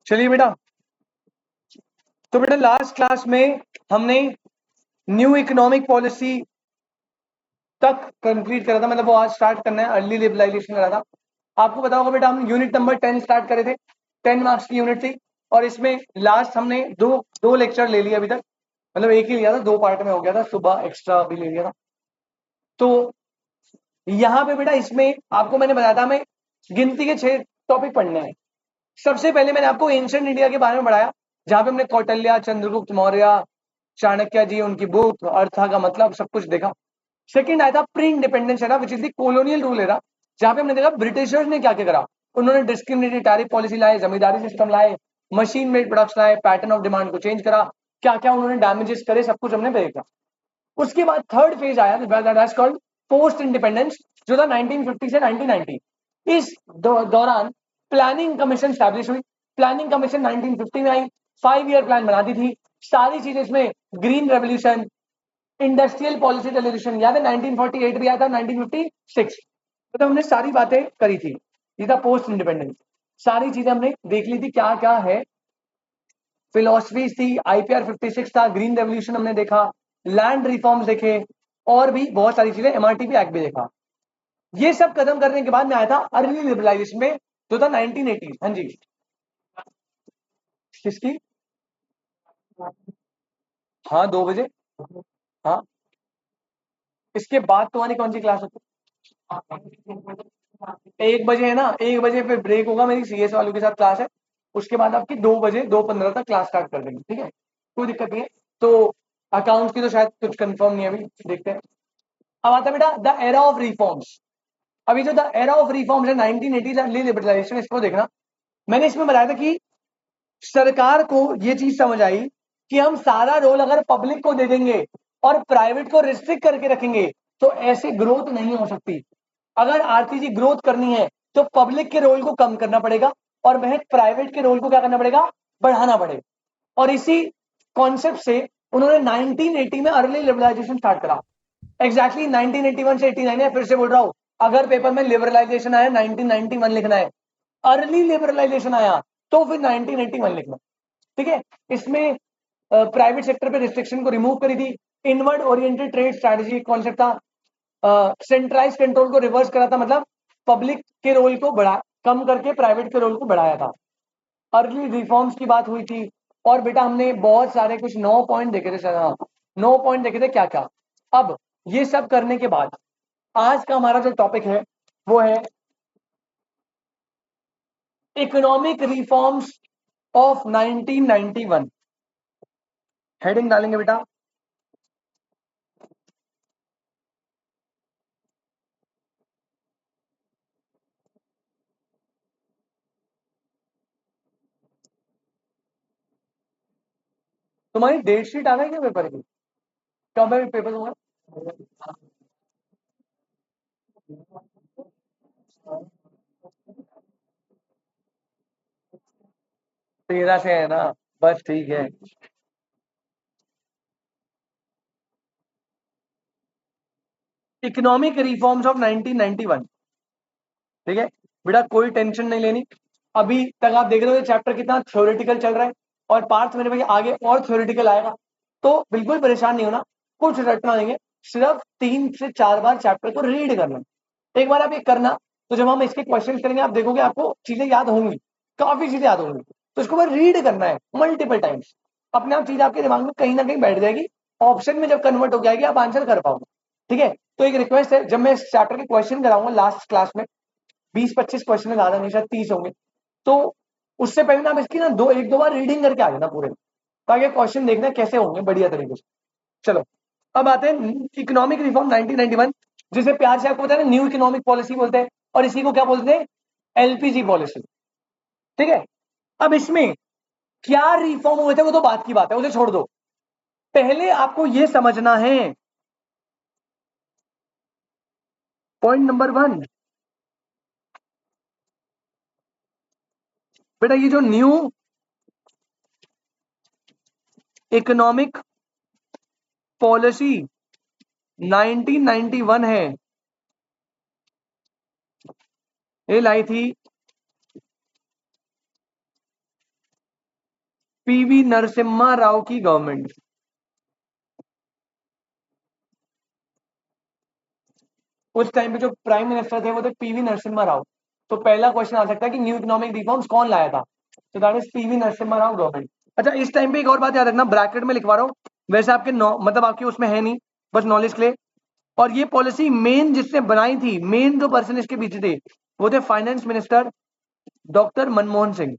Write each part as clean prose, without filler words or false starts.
चलिए बेटा, तो बेटा लास्ट क्लास में हमने न्यू इकोनॉमिक पॉलिसी तक कंप्लीट करा था, मतलब वो आज स्टार्ट करना है, अर्ली लिबरलाइजेशन करा था। आपको पता होगा बेटा, हम यूनिट नंबर 10 स्टार्ट करे थे, 10 मार्क्स की यूनिट थी, और इसमें लास्ट हमने दो दो लेक्चर ले लिया अभी तक, मतलब एक ही लिया था, दो पार्ट में हो गया था, सुबह एक्स्ट्रा भी ले लिया था। तो यहाँ पे बेटा इसमें आपको मैंने बताया था, हमें गिनती के 6 टॉपिक पढ़ने हैं। सबसे पहले मैंने आपको एंशिएंट इंडिया के बारे में पढ़ाया, जहां पे हमने कौटिल्य, चंद्रगुप्त मौर्य, चाणक्य जी, उनकी बुक, अर्थ का मतलब सब कुछ देखा। सेकंड आया था pre independence era, which is the colonial rule era, जहां पे हमने देखा ब्रिटिशर्स ने क्या क्या करा। उन्होंने डिस्क्रिमिनेटरी टैरिफ पॉलिसी लाए, जमींदारी सिस्टम लाए, मशीन मेड प्रोडक्ट्स लाए, पैटर्न ऑफ डिमांड को चेंज करा, क्या क्या उन्होंने डैमेजेस करे, सब कुछ हमने देखा। उसके बाद थर्ड फेज आया, दैट्स कॉल्ड पोस्ट इंडिपेंडेंस, जो था 1950 से 1990। इस दौरान प्लानिंग कमीशन स्टैब्लिश हुई। प्लानिंग कमीशन 1950 में आई, 5 ईयर प्लान बनाती थी, सारी चीजें इसमें, green revolution, industrial policy revolution, याद है 1948 भी आया था, 1956, मतलब हमने सारी बातें करी थी। ये था पोस्ट इंडिपेंडेंस, सारी चीजें हमने देख ली थी क्या क्या है। फिलोसफी थी, आईपीआर 56 था, ग्रीन रेवोल्यूशन हमने देखा, लैंड रिफॉर्म्स देखे, और भी बहुत सारी चीजें, एमआरटीपी एक्ट भी देखा। ये सब खत्म करने के बाद में आया था अर्ली लिबरलाइजेशन में, जो था 1980। हाँ जी, किसकी? हाँ 2 बजे। हाँ, इसके बाद तुम्हारी कौन सी क्लास होती है? 1 बजे है ना, 1 बजे फिर ब्रेक होगा, मेरी सीएस वालों के साथ क्लास है। उसके बाद आपकी 2 बजे 2:15 तक क्लास स्टार्ट कर देंगे, ठीक है, कोई दिक्कत नहीं है। तो अकाउंट्स की तो शायद कुछ कंफर्म नहीं है अभी, देखते हैं। अब आता है बेटा द एरा ऑफ रिफॉर्म्स। अभी जो द एरा ऑफ रिफॉर्म्स है 1980 अर्ली लिबरलाइजेशन, इसको देखना। मैंने इसमें बताया था कि सरकार को ये चीज समझ आई कि हम सारा रोल अगर पब्लिक को दे देंगे और प्राइवेट को रिस्ट्रिक्ट करके रखेंगे, तो ऐसे ग्रोथ नहीं हो सकती। अगर आरटीजी ग्रोथ करनी है तो पब्लिक के रोल को कम करना पड़ेगा, और वह प्राइवेट के रोल को क्या करना पड़ेगा, बढ़ाना पड़ेगा। और इसी कॉन्सेप्ट से उन्होंने 1980 में अर्ली लिबरलाइजेशन स्टार्ट करा। एग्जैक्टली 1981 से 89 है, फिर से बोल रहा हूं, अगर पेपर में लिबरलाइजेशन आया 1991 लिखना है, अर्ली लिबरलाइजेशन आया तो फिर 1981 लिखना, ठीक है। इसमें प्राइवेट सेक्टर पे रिस्ट्रिक्शन को रिमूव करी थी, inward oriented trade strategy concept था, सेंट्रलाइज कंट्रोल को रिवर्स करा था, मतलब पब्लिक के रोल को बढ़ा कम करके प्राइवेट के रोल को बढ़ाया था। अर्ली रिफॉर्म्स की बात हुई थी, और बेटा हमने बहुत सारे कुछ 9 पॉइंट देखे थे सर, हाँ 9 पॉइंट देखे थे क्या क्या। अब ये सब करने के बाद आज का हमारा जो टॉपिक है वो है इकोनॉमिक रिफॉर्म्स ऑफ 1991। हेडिंग डालेंगे बेटा, तुम्हारी डेट शीट आ गई क्या पेपर की? कब है पेपर तुम्हारा? 13 से है ना, बस ठीक है। इकोनॉमिक रिफॉर्म्स ऑफ 1991, ठीक है बेटा, कोई टेंशन नहीं लेनी। अभी तक आप देख रहे हो चैप्टर कितना थ्योरेटिकल चल रहा है, और पार्थ मेरे भाई आगे और थ्योरेटिकल आएगा, तो बिल्कुल परेशान नहीं होना, कुछ रटना नहीं है, सिर्फ 3 से 4 बार चैप्टर को रीड करना। एक बार आप ये करना, तो जब हम इसके क्वेश्चन करेंगे आप देखोगे आपको चीजें याद होंगी, काफी चीजें याद होंगी। तो इसको बस रीड करना है मल्टीपल टाइम्स, अपने आप चीज आपके दिमाग में कहीं ना कहीं बैठ जाएगी, ऑप्शन में जब कन्वर्ट हो जाएगी आप आंसर कर पाओगे, ठीक है। तो एक रिक्वेस्ट है, जब मैं इस चैप्टर के क्वेश्चन कराऊंगा लास्ट क्लास में, 20-25 क्वेश्चन में, ज्यादा नहीं, शायद 30 होंगे, तो उससे पहले ना आप इसकी ना 1-2 बार रीडिंग करके आ जाना पूरे, ताकि क्वेश्चन देखना कैसे होंगे बढ़िया तरीके से। चलो, अब आते हैं इकोनॉमिक रिफॉर्म 1991, जिसे प्यार से आपको पता है न्यू इकोनॉमिक पॉलिसी बोलते हैं, और इसी को क्या बोलते हैं, एलपीजी पॉलिसी, ठीक है। अब इसमें क्या रिफॉर्म हुए थे वो तो बात की बात है, उसे छोड़ दो। पहले आपको यह समझना है, पॉइंट नंबर 1, बेटा ये जो न्यू इकोनॉमिक पॉलिसी 1991 है, ये लाई थी पीवी नरसिम्हा राव की गवर्नमेंट। उस टाइम पे जो प्राइम मिनिस्टर थे वो थे पीवी नरसिम्हा राव। तो पहला क्वेश्चन आ सकता है कि न्यू इकोनॉमिक रिफॉर्म्स कौन लाया था, तो that is PV Narasimha Rao government. अच्छा, इस टाइम पे एक और बात याद रखना, ब्रैकेट में लिखवा रहा हूँ, वैसे आपके मतलब आपके उसमें है नहीं, बस नॉलेज के लिए। और ये पॉलिसी मेन जिसने बनाई थी, मेन जो पर्सन इसके पीछे थे वो थे finance minister doctor Manmohan Singh.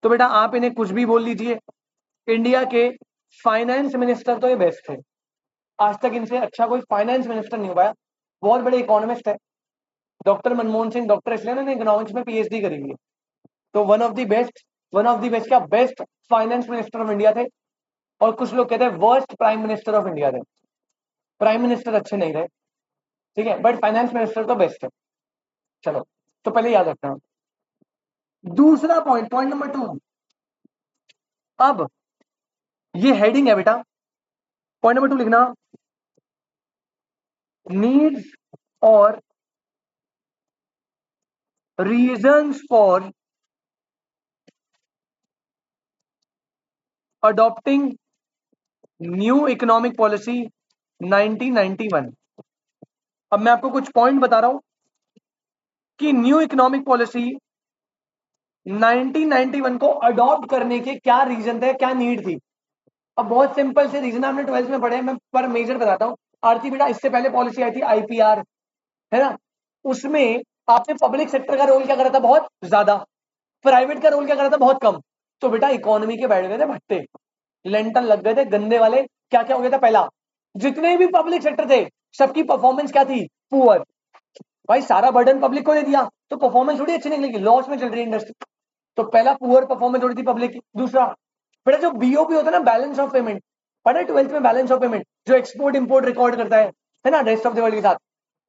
तो बेटा आप इन्हें कुछ भी बोल लीजिए, इंडिया के फाइनेंस मिनिस्टर तो ये बेस्ट थे, आज तक इनसे अच्छा कोई फाइनेंस मिनिस्टर नहीं हो पाया। बहुत बड़े इकोनॉमिस्ट है डॉक्टर मनमोहन सिंह, डॉक्टर इसलिए ना इकोनॉमिक्स में पीएचडी करी हुई है। तो वन ऑफ द बेस्ट क्या, best finance minister of India थे। और कुछ लोग कहते हैं worst prime minister of India थे, प्राइम मिनिस्टर अच्छे नहीं रहे, ठीक है, बट फाइनेंस मिनिस्टर तो बेस्ट है। चलो, तो पहले याद रखना। दूसरा पॉइंट, पॉइंट नंबर 2, अब ये हेडिंग है बेटा, पॉइंट नंबर 2 लिखना, नीड्स और reasons for adopting new economic policy 1991। अब मैं आपको कुछ पॉइंट बता रहा हूं कि न्यू इकोनॉमिक पॉलिसी 1991 को अडॉप्ट करने के क्या रीजन थे, क्या नीड थी। अब बहुत सिंपल से रीजन आपने 12th में पढ़े, मैं पर मेजर बताता हूँ। आरती बेटा, इससे पहले पॉलिसी आई थी आईपीआर, है ना, उसमें आपने पब्लिक सेक्टर का रोल क्या करा था, बहुत ज्यादा, प्राइवेट का रोल क्या करा था, बहुत कम। तो बेटा इकोनॉमी के बैठ गए थे भट्टे, लेंटल लग गए थे गंदे वाले। क्या क्या हो गया था, पहला, जितने भी पब्लिक सेक्टर थे सबकी परफॉर्मेंस क्या थी, पुअर। भाई सारा बर्डन पब्लिक को दे दिया तो परफॉर्मेंस थोड़ी अच्छी निकलेगी, लॉस में चल रही है इंडस्ट्री। तो पहला पुअर परफॉर्मेंस हो रही थी पब्लिक की। दूसरा बेटा जो बीओपी होता है ना, बैलेंस ऑफ पेमेंट, पता है 12th में, बैलेंस ऑफ पेमेंट जो एक्सपोर्ट इंपोर्ट रिकॉर्ड करता है ना, रेस्ट ऑफ द वर्ल्ड के साथ।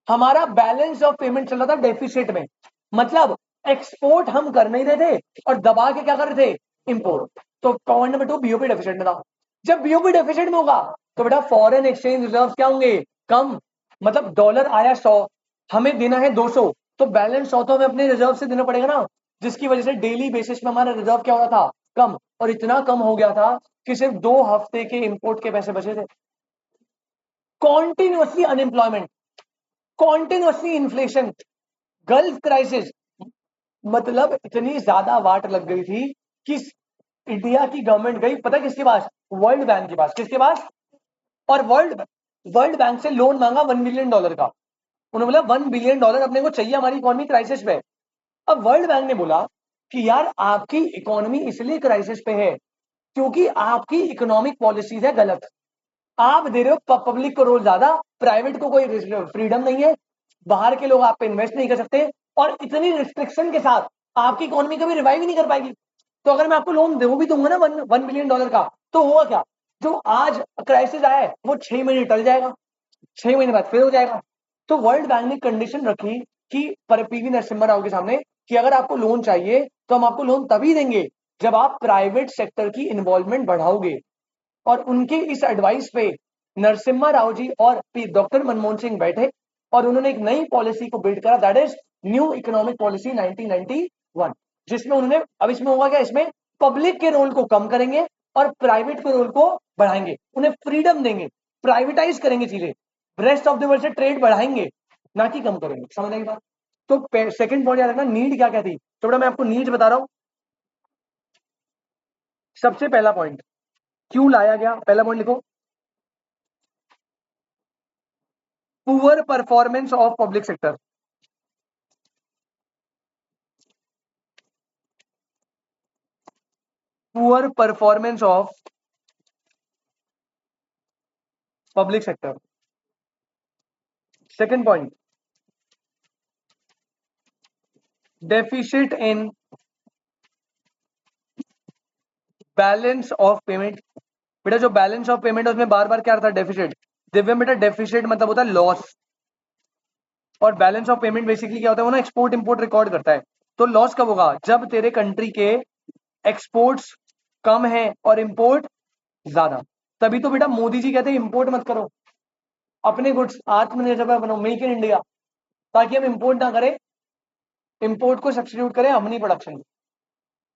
हमारा बैलेंस ऑफ पेमेंट चल रहा था डेफिसिट में, मतलब एक्सपोर्ट हम कर नहीं रहे थे और दबा के क्या कर रहे थे, इंपोर्ट। तो पॉइंट नंबर 2 बीओपी डेफिसिट में था। जब बीओपी डेफिसिट में होगा तो बेटा फॉरेन एक्सचेंज रिजर्व क्या होंगे, कम। मतलब डॉलर आया 100, हमें देना है 200, तो बैलेंस 100 तो हमें अपने रिजर्व से देना पड़ेगा ना, जिसकी वजह से डेली बेसिस में हमारा रिजर्व क्या हो रहा था, कम। और इतना कम हो गया था कि सिर्फ 2 हफ्ते के इंपोर्ट के पैसे बचे थे। Continuously unemployment, continuously inflation, gulf crisis, मतलब इतनी ज्यादा वाट लग गई थी कि इंडिया की गवर्नमेंट गई पता किसके पास, वर्ल्ड बैंक के पास। किसके पास, और वर्ल्ड वर्ल्ड बैंक से लोन मांगा $1 बिलियन का। उन्होंने बोला $1 बिलियन अपने को चाहिए, हमारी इकोनॉमी क्राइसिस पे। अब वर्ल्ड बैंक ने बोला कि यार आपकी इकोनॉमी इसलिए क्राइसिस पे है क्योंकि आपकी इकोनॉमिक पॉलिसीज है गलत। आप दे रहे हो पब्लिक को रोल ज्यादा, प्राइवेट को कोई फ्रीडम नहीं है, बाहर के लोग आप पे इन्वेस्ट नहीं कर सकते, और इतनी रिस्ट्रिक्शन के साथ आपकी इकोनॉमी कभी रिवाइव ही नहीं कर पाएगी। तो अगर मैं आपको लोन दे वो भी दूंगा ना $1 बिलियन का, तो होगा क्या, जो आज क्राइसिस आया है वो 6 महीने टल जाएगा, 6 महीने बाद फिर हो जाएगा। तो वर्ल्ड बैंक ने कंडीशन रखी कि पर पीवी नरसिम्हा राव के सामने कि अगर आपको लोन चाहिए तो हम आपको लोन तभी देंगे जब आप प्राइवेट सेक्टर की इन्वॉल्वमेंट बढ़ाओगे। और उनके इस एडवाइस पे नरसिम्हा राव जी और डॉक्टर मनमोहन सिंह बैठे और उन्होंने एक नई पॉलिसी को बिल्ड करा, that is new economic policy 1991, जिसमें उन्होंने, अब इसमें होगा क्या, इसमें पब्लिक के रोल को कम करेंगे और प्राइवेट के रोल को बढ़ाएंगे, उन्हें फ्रीडम देंगे, प्राइवेटाइज करेंगे चीजें, रेस्ट ऑफ द वर्ल्ड से ट्रेड बढ़ाएंगे, ना कि कम करेंगे। समझ आई बात। तो सेकंड पॉइंट याद रखना, नीड क्या क्या थी। तो बेटा मैं आपको नीड बता रहा हूं। सबसे पहला पॉइंट, क्यों लाया गया, पहला पॉइंट लिखो, poor performance of public sector. Poor performance of public sector. Second point, deficit in balance of payment. बेटा जो बैलेंस ऑफ पेमेंट है उसमें बार बार क्या था, डेफिसिट। दिव्यम बेटा डेफिसिट मतलब होता है लॉस, और बैलेंस ऑफ पेमेंट बेसिकली क्या होता है, वो ना एक्सपोर्ट इंपोर्ट रिकॉर्ड करता है। तो लॉस कब होगा, जब तेरे कंट्री के एक्सपोर्ट्स कम है और इंपोर्ट ज्यादा। तभी तो बेटा मोदी जी कहते हैं इंपोर्ट मत करो, अपने गुड्स आत्मनिर्भर बनो, मेक इन इंडिया, ताकि हम इंपोर्ट ना करें इंपोर्ट को सब्स्टिट्यूट करें अपनी प्रोडक्शन,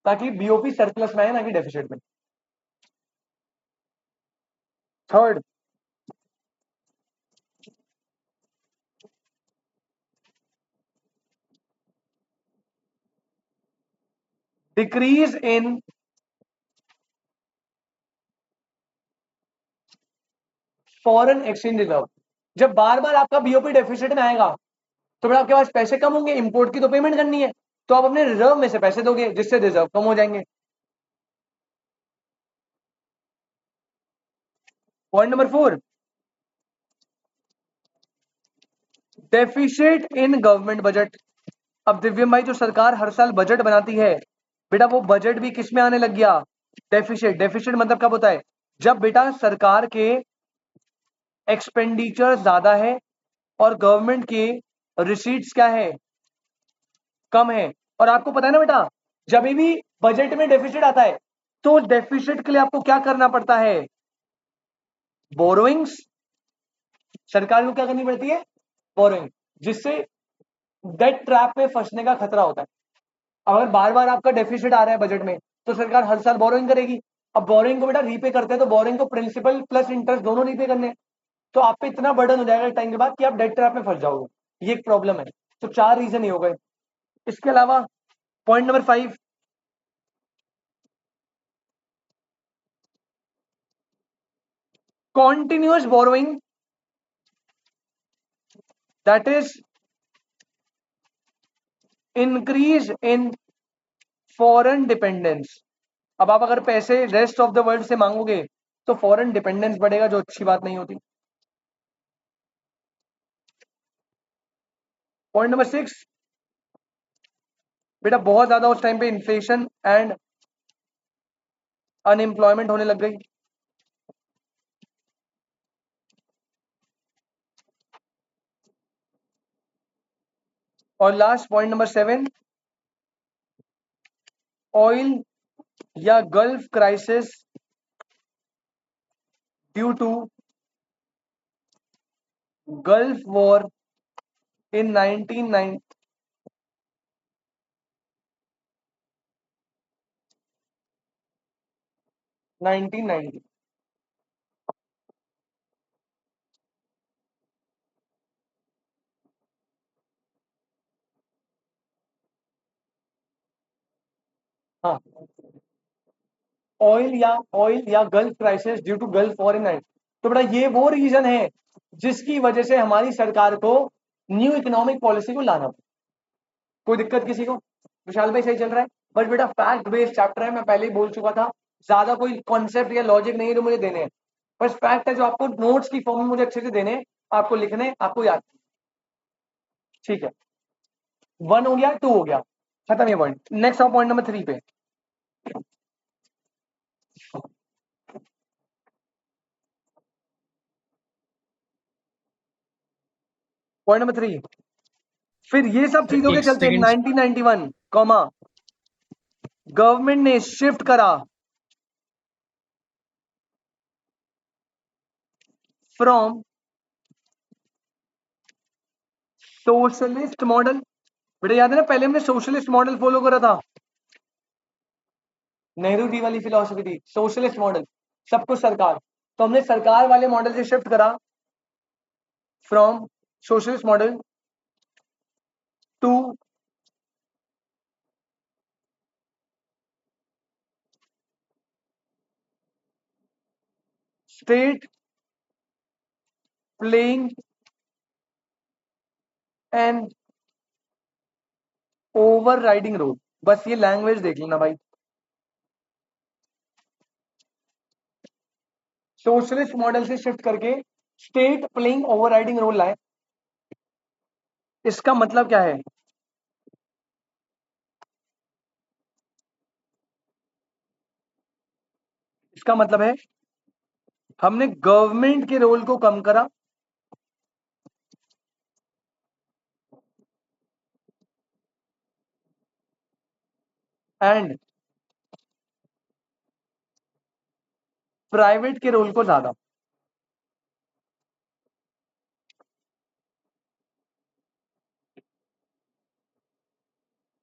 ताकि बीओपी सरप्लस में आए ना कि डेफिसिट में। Third, decrease in foreign exchange reserve. जब बार बार आपका बीओपी डेफिसिट में आएगा तो फिर आपके पास पैसे कम होंगे, इंपोर्ट की तो पेमेंट करनी है, तो आप अपने रिजर्व में से पैसे दोगे, जिससे रिजर्व कम हो जाएंगे। Point number 4, deficit in government budget. अब दिव्यम भाई, जो सरकार हर साल बजट बनाती है बेटा, वो बजट भी किस में आने लग गया? डेफिसिट। डेफिसिट मतलब कब होता है? जब बेटा सरकार के एक्सपेंडिचर ज्यादा है और गवर्नमेंट के रिसीट्स क्या है? कम है। और आपको पता है ना बेटा, जब भी बजट में डेफिसिट आता है तो डेफिसिट के लिए आपको क्या करना पड़ता है? बोरोइंग्स। सरकार को क्या करनी पड़ती है? बोरोइंग, जिससे डेट ट्रैप में फंसने का खतरा होता है। अगर बार बार आपका डेफिसिट आ रहा है बजट में तो सरकार हर साल बोरोइंग करेगी। अब बोरोइंग को बेटा रीपे करते हैं तो बोरोइंग को प्रिंसिपल प्लस इंटरेस्ट दोनों रीपे करने हैं। तो आप पे इतना बर्डन हो जाएगा टाइम के बाद कि आप डेट ट्रैप में फंस जाओगे। ये एक प्रॉब्लम है। तो 4 रीजन ही हो गए। इसके अलावा point number 5, continuous borrowing, that is increase in foreign dependence. अब आप अगर पैसे रेस्ट ऑफ द वर्ल्ड से मांगोगे तो फॉरेन डिपेंडेंस बढ़ेगा, जो अच्छी बात नहीं होती। पॉइंट नंबर 6, बेटा बहुत ज्यादा उस टाइम पे इन्फ्लेशन एंड अनएम्प्लॉयमेंट होने लग गई। और लास्ट पॉइंट नंबर 7, ऑयल या Gulf crisis due to Gulf war in 1990 1990। हाँ, ऑयल या Gulf crisis due to Gulf war in 90। तो बेटा ये वो रीजन है जिसकी वजह से हमारी सरकार को न्यू इकोनॉमिक पॉलिसी को लाना। कोई दिक्कत किसी को? विशाल भाई सही चल रहा है? बस बेटा फैक्ट बेस्ड चैप्टर है, मैं पहले ही बोल चुका था। ज्यादा कोई कॉन्सेप्ट या लॉजिक नहीं है जो मुझे देने हैं, बस फैक्ट है जो आपको नोट्स की फॉर्म में मुझे अच्छे से देने हैं, आपको लिखने, आपको याद। ठीक है, 1 हो गया, 2 हो गया, खत्म ये पॉइंट। नेक्स्ट आओ पॉइंट नंबर 3 पे। पॉइंट नंबर 3, फिर ये सब चीजों के एक चलते सेकंड। 1991 कॉमा गवर्नमेंट ने शिफ्ट करा फ्रॉम सोशलिस्ट मॉडल। बेटा याद है ना, पहले हमने सोशलिस्ट मॉडल फॉलो करा था, नेहरू जी वाली फिलॉसफी थी, सोशलिस्ट मॉडल, सब कुछ सरकार। तो हमने सरकार वाले मॉडल से शिफ्ट करा from socialist model to state playing and overriding role. बस ये लैंग्वेज देख लेना भाई। सोशलिस्ट मॉडल से शिफ्ट करके state playing overriding role लाए। इसका मतलब क्या है? इसका मतलब है हमने गवर्नमेंट के रोल को कम करा एंड प्राइवेट के रोल को ज्यादा।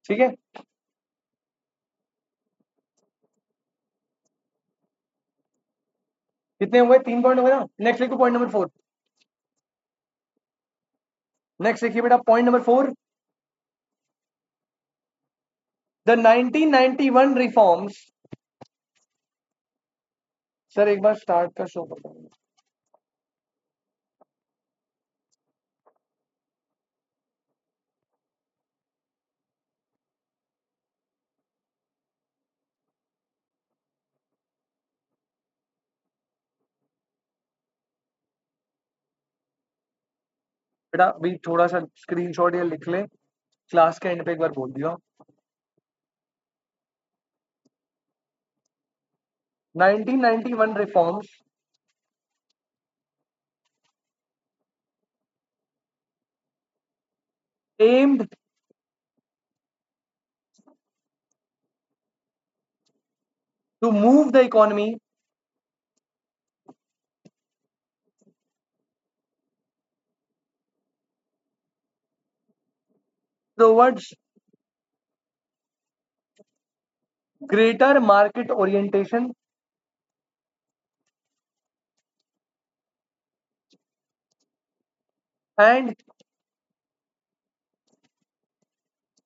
ठीक है, कितने हुए? 3 पॉइंट हुए ना। नेक्स्ट लिखो पॉइंट नंबर 4। नेक्स्ट लिखिए बेटा point number 4, the 1991 reforms. Sir एक बार स्टार्ट का शो कर। बेटा अभी थोड़ा सा स्क्रीनशॉट ये लिख ले, क्लास के एंड पे एक बार बोल दिया। 1991 reforms aimed to move the economy towards greater market orientation and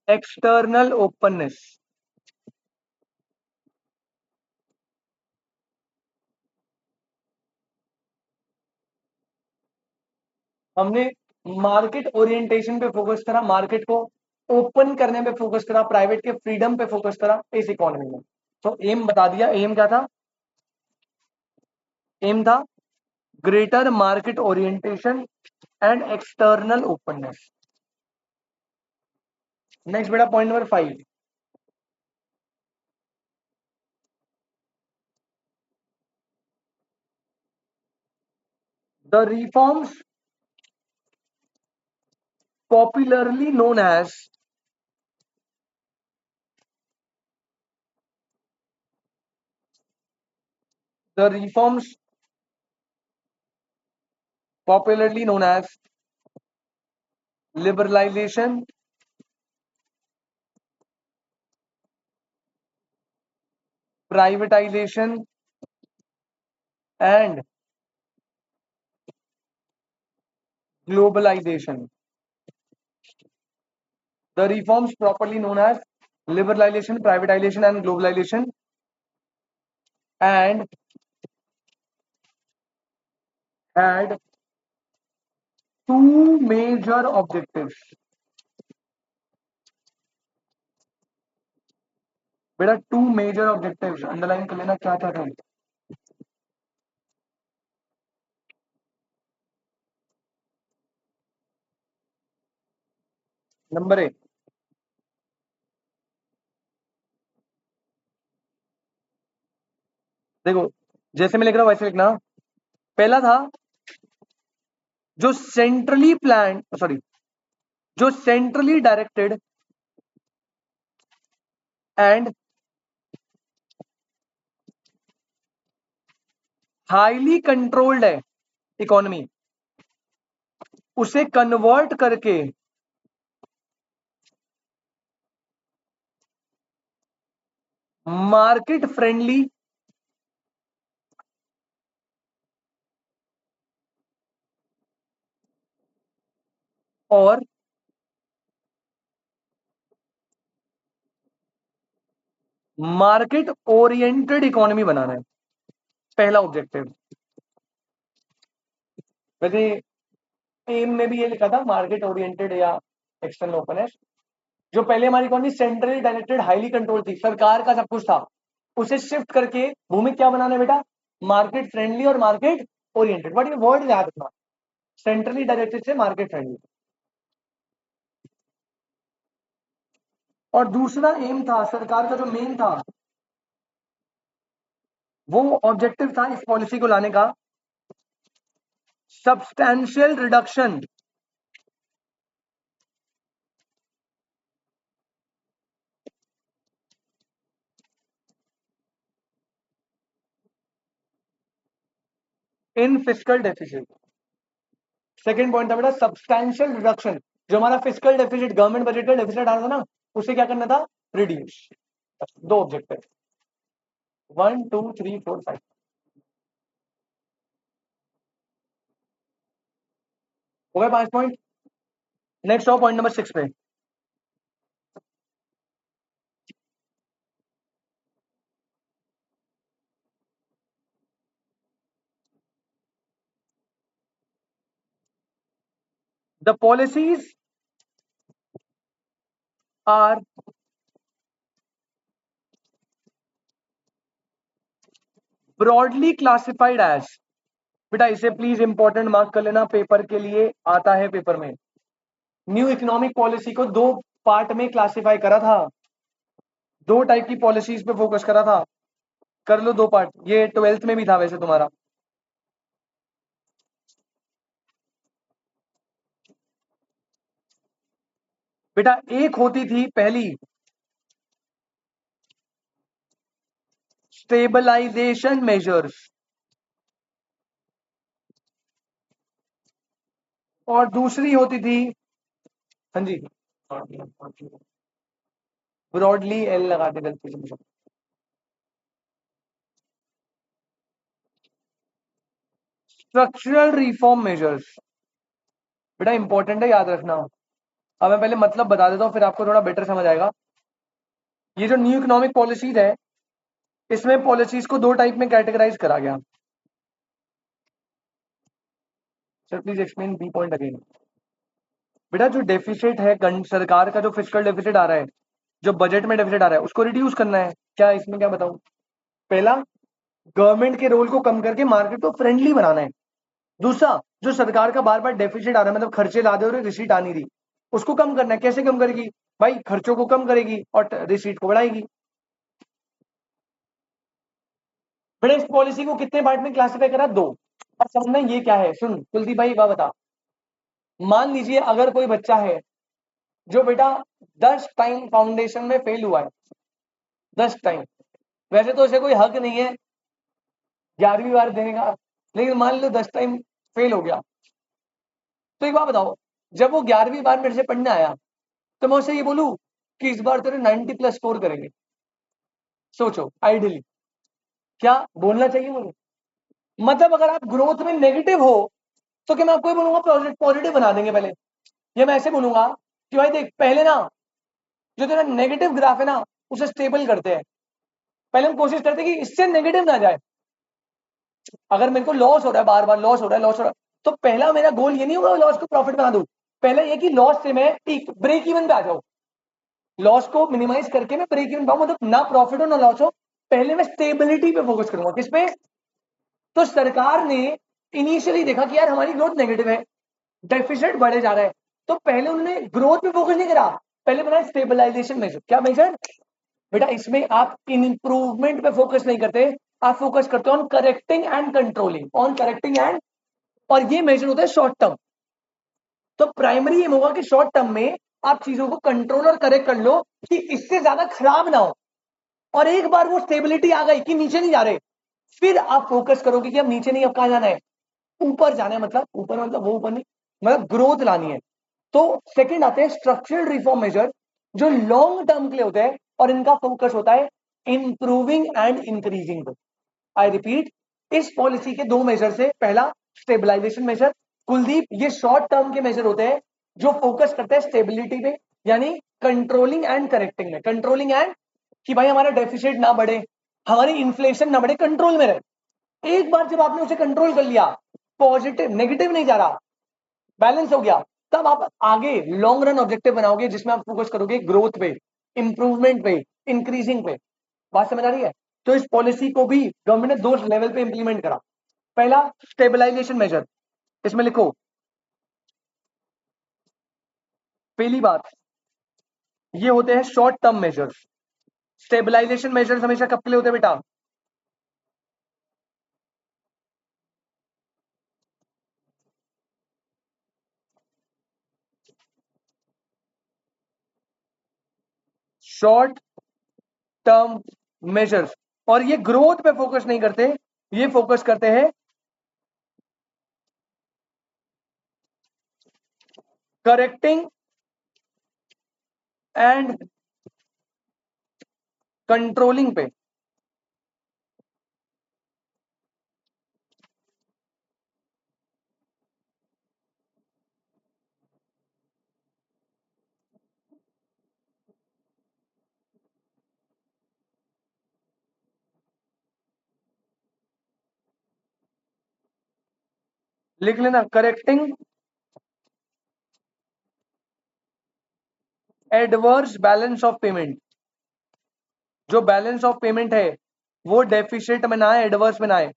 external openness। हमने मार्केट ओरिएंटेशन पे फोकस करा, मार्केट को ओपन करने पे फोकस करा, प्राइवेट के फ्रीडम पे फोकस करा इस इकोनॉमी में। तो एम बता दिया, एम क्या था? एम था greater market orientation and external openness. Next बेटा point number 5, the reforms popularly known as the reforms popularly known as liberalization, privatization and globalization। The reforms properly known as liberalization, privatization and globalization and had two major objectives। बेटा to major objectives underline कर लेना, क्या क्या था। Number 1, देखो जैसे मैं लिख रहा हूं वैसे लिखना। पहला था जो सेंट्रली प्लान, सॉरी, जो centrally directed and highly controlled है इकोनॉमी, उसे कन्वर्ट करके मार्केट फ्रेंडली और मार्केट ओरिएंटेड इकोनॉमी बनाना है, पहला ऑब्जेक्टिव। वैसे एम में भी ये लिखा था मार्केट ओरिएंटेड या एक्सटर्नल ओपननेस। जो पहले हमारी economy centrally directed highly control थी, सरकार का सब कुछ था, उसे शिफ्ट करके भूमि क्या बनाना है बेटा? मार्केट फ्रेंडली और मार्केट ओरिएंटेड। बट ये वर्ड याद रखना, सेंट्रली डायरेक्टेड से मार्केट फ्रेंडली। और दूसरा एम था सरकार का, जो मेन था वो ऑब्जेक्टिव था इस पॉलिसी को लाने का, substantial reduction in fiscal deficit. Second point था बेटा सब्सटैंशियल रिडक्शन, जो हमारा फिस्कल डेफिसिट, गवर्नमेंट बजट का डेफिसिट आ रहा था ना, उसे क्या करना था, रिड्यूस। दो ऑब्जेक्टिव, 1 2 3 4 5। हो गए 5 पॉइंट। नेक्स्ट आओ पॉइंट नंबर 6 पे। The policies are broadly classified as, बेटा इसे प्लीज इंपॉर्टेंट मार्क कर लेना, पेपर के लिए आता है पेपर में। न्यू इकोनॉमिक पॉलिसी को दो पार्ट में क्लासिफाई करा था, दो टाइप की पॉलिसीज पे फोकस करा था। कर लो दो पार्ट, ये 12th में भी था वैसे तुम्हारा। बेटा एक होती थी पहली स्टेबलाइजेशन मेजर्स, और दूसरी होती थी, हाँ जी, ब्रॉडली एल लगा दे गलती से, स्ट्रक्चरल रिफॉर्म मेजर्स। बेटा इंपॉर्टेंट है, याद रखना। अब मैं पहले मतलब बता देता हूँ, फिर आपको थोड़ा बेटर समझ आएगा। ये जो न्यू इकोनॉमिक पॉलिसीज है, इसमें पॉलिसीज को दो टाइप में कैटेगराइज करा गया। Sir please explain B point again. बेटा जो डेफिसिट है, सरकार का जो फिस्कल डेफिसिट आ रहा है, जो बजट में डेफिसिट आ रहा है, उसको रिड्यूस करना है। क्या इसमें क्या बताऊं, पहला गवर्नमेंट के रोल को कम करके मार्केट को फ्रेंडली बनाना है। दूसरा, जो सरकार का बार बार डेफिसिट आ रहा है, मतलब खर्चे ला दे और रिसीट आ नहीं रही, उसको कम करना है। कैसे कम करेगी भाई, खर्चों को कम करेगी और रिसीट को बढ़ाएगी। बेटा इस पॉलिसी को कितने पार्ट में क्लासिफाई करा, दो। अब समझना ये क्या है, सुन कुलदीप भाई बात बता। मान लीजिए अगर कोई बच्चा है जो बेटा 10 टाइम फाउंडेशन में फेल हुआ है, 10 टाइम, वैसे तो उसे कोई हक नहीं है 11वीं बार देने का, लेकिन मान लो 10 टाइम फेल हो गया, तो एक बात बताओ, जब वो 11वीं बार मेरे से पढ़ने आया, तो मैं उसे ये बोलूं कि इस बार तेरे 90+ स्कोर करेंगे। सोचो आइडियली क्या बोलना चाहिए मुझे। मतलब अगर आप ग्रोथ में नेगेटिव हो, तो क्या मैं आपको ये बोलूंगा पॉजिटिव बना देंगे पहले, या मैं ऐसे बोलूंगा कि भाई देख पहले ना, जो तेरा नेगेटिव ग्राफ है ना, उसे स्टेबल करते हैं। पहले हम कोशिश करते हैं कि इससे नेगेटिव ना जाए। अगर मेरे को लॉस हो रहा है, बार बार लॉस हो रहा है, लॉस हो रहा है, तो पहला मेरा गोल ये नहीं होगा लॉस को प्रॉफिट बना दूं। पहले ये कि लॉस से मैं एक ब्रेक इवन पे आ जाऊं, लॉस को मिनिमाइज करके मैं ब्रेक इवन पाऊं, मतलब ना प्रॉफिट हो ना लॉस हो। पहले मैं स्टेबिलिटी पे फोकस करूंगा। किस पे, तो सरकार ने इनिशियली देखा कि यार हमारी ग्रोथ नेगेटिव है, डेफिसिट बढ़े जा रहा है, तो पहले उन्होंने ग्रोथ पे फोकस नहीं करा, पहले बनाया स्टेबलाइजेशन मेजर। क्या मेजर, बेटा इसमें आप इंप्रूवमेंट पे फोकस नहीं करते, आप फोकस करते हो on correcting and controlling, on correcting and, और ये मेजर होता है शॉर्ट टर्म। तो प्राइमरी एम होगा कि शॉर्ट टर्म में आप चीजों को कंट्रोल और करेक्ट कर लो कि इससे ज्यादा खराब ना हो, और एक बार वो स्टेबिलिटी आ गई कि नीचे नहीं जा रहे, फिर आप फोकस करोगे कि अब नीचे नहीं, अब कहां जाना है, ऊपर जाना है। मतलब ऊपर मतलब वो ऊपर नहीं, मतलब ग्रोथ लानी है। तो सेकंड आते हैं स्ट्रक्चरल रिफॉर्म मेजर, जो लॉन्ग टर्म के लिए होते हैं, और इनका फोकस होता है improving and increasing. I repeat, इस पॉलिसी के दो मेजर से, पहला स्टेबलाइजेशन मेजर। कुलदीप ये शॉर्ट टर्म के मेजर होते हैं जो फोकस करते हैं स्टेबिलिटी पे, यानी कंट्रोलिंग एंड करेक्टिंग में। कंट्रोलिंग एंड कि भाई हमारा डेफिसिट ना बढ़े, हमारी इन्फ्लेशन ना बढ़े, कंट्रोल में रहे। एक बार जब आपने उसे कंट्रोल कर लिया, पॉजिटिव नेगेटिव नहीं जा रहा, बैलेंस हो गया, तब आप आगे लॉन्ग रन ऑब्जेक्टिव बनाओगे जिसमें आप फोकस करोगे ग्रोथ पे, इंप्रूवमेंट पे, इंक्रीजिंग पे। बात समझ आ रही है। तो इस पॉलिसी को भी गवर्नमेंट ने दो लेवल पे इंप्लीमेंट करा। पहला स्टेबलाइजेशन मेजर, इसमें लिखो पहली बात, ये होते हैं short term measures. Stabilisation measures हमेशा कब के लिए होते हैं बेटा, शॉर्ट टर्म मेजर्स, और ये ग्रोथ पे फोकस नहीं करते, ये फोकस करते हैं करेक्टिंग एंड कंट्रोलिंग पे, लिख लेना, correcting adverse balance of payment. जो बैलेंस ऑफ पेमेंट है वो डेफिशिट में ना आए, एडवर्स में ना आए।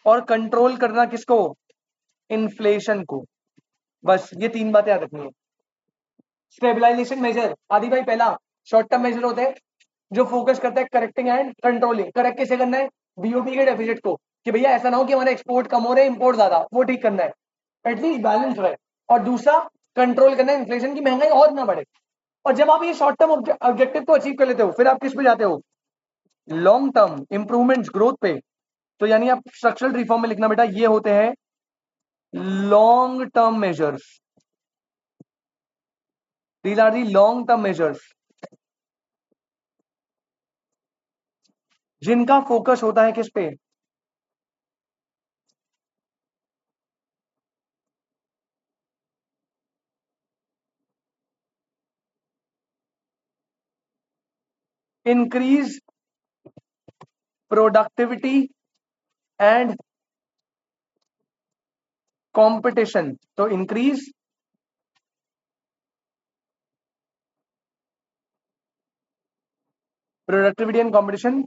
और कंट्रोल करना किसको? इन्फ्लेशन को। बस ये तीन बातें याद रखनी है। स्टेबलाइजेशन मेजर आदि भाई पहला शॉर्ट टर्म मेजर होते हैं जो फोकस करता है करेक्टिंग एंड कंट्रोलिंग। करेक्ट कैसे करना है? बीओपी के डेफिसिट को, कि भैया ऐसा ना हो कि हमारे एक्सपोर्ट कम हो रहे हैं इंपोर्ट ज्यादा, वो ठीक करना है, एटलीस्ट बैलेंस रहे। और दूसरा कंट्रोल करना है इन्फ्लेशन की, महंगाई और ना बढ़े। और जब आप ये शॉर्ट टर्म ऑब्जेक्टिव को अचीव कर लेते हो फिर आप किस पे जाते हो? लॉन्ग टर्म इंप्रूवमेंट्स, ग्रोथ पे। तो यानी आप स्ट्रक्चरल रिफॉर्म में लिखना बेटा, ये होते हैं long term measures. These are the long term measures जिनका फोकस होता है किस पे? Increase productivity and competition. तो increase productivity and competition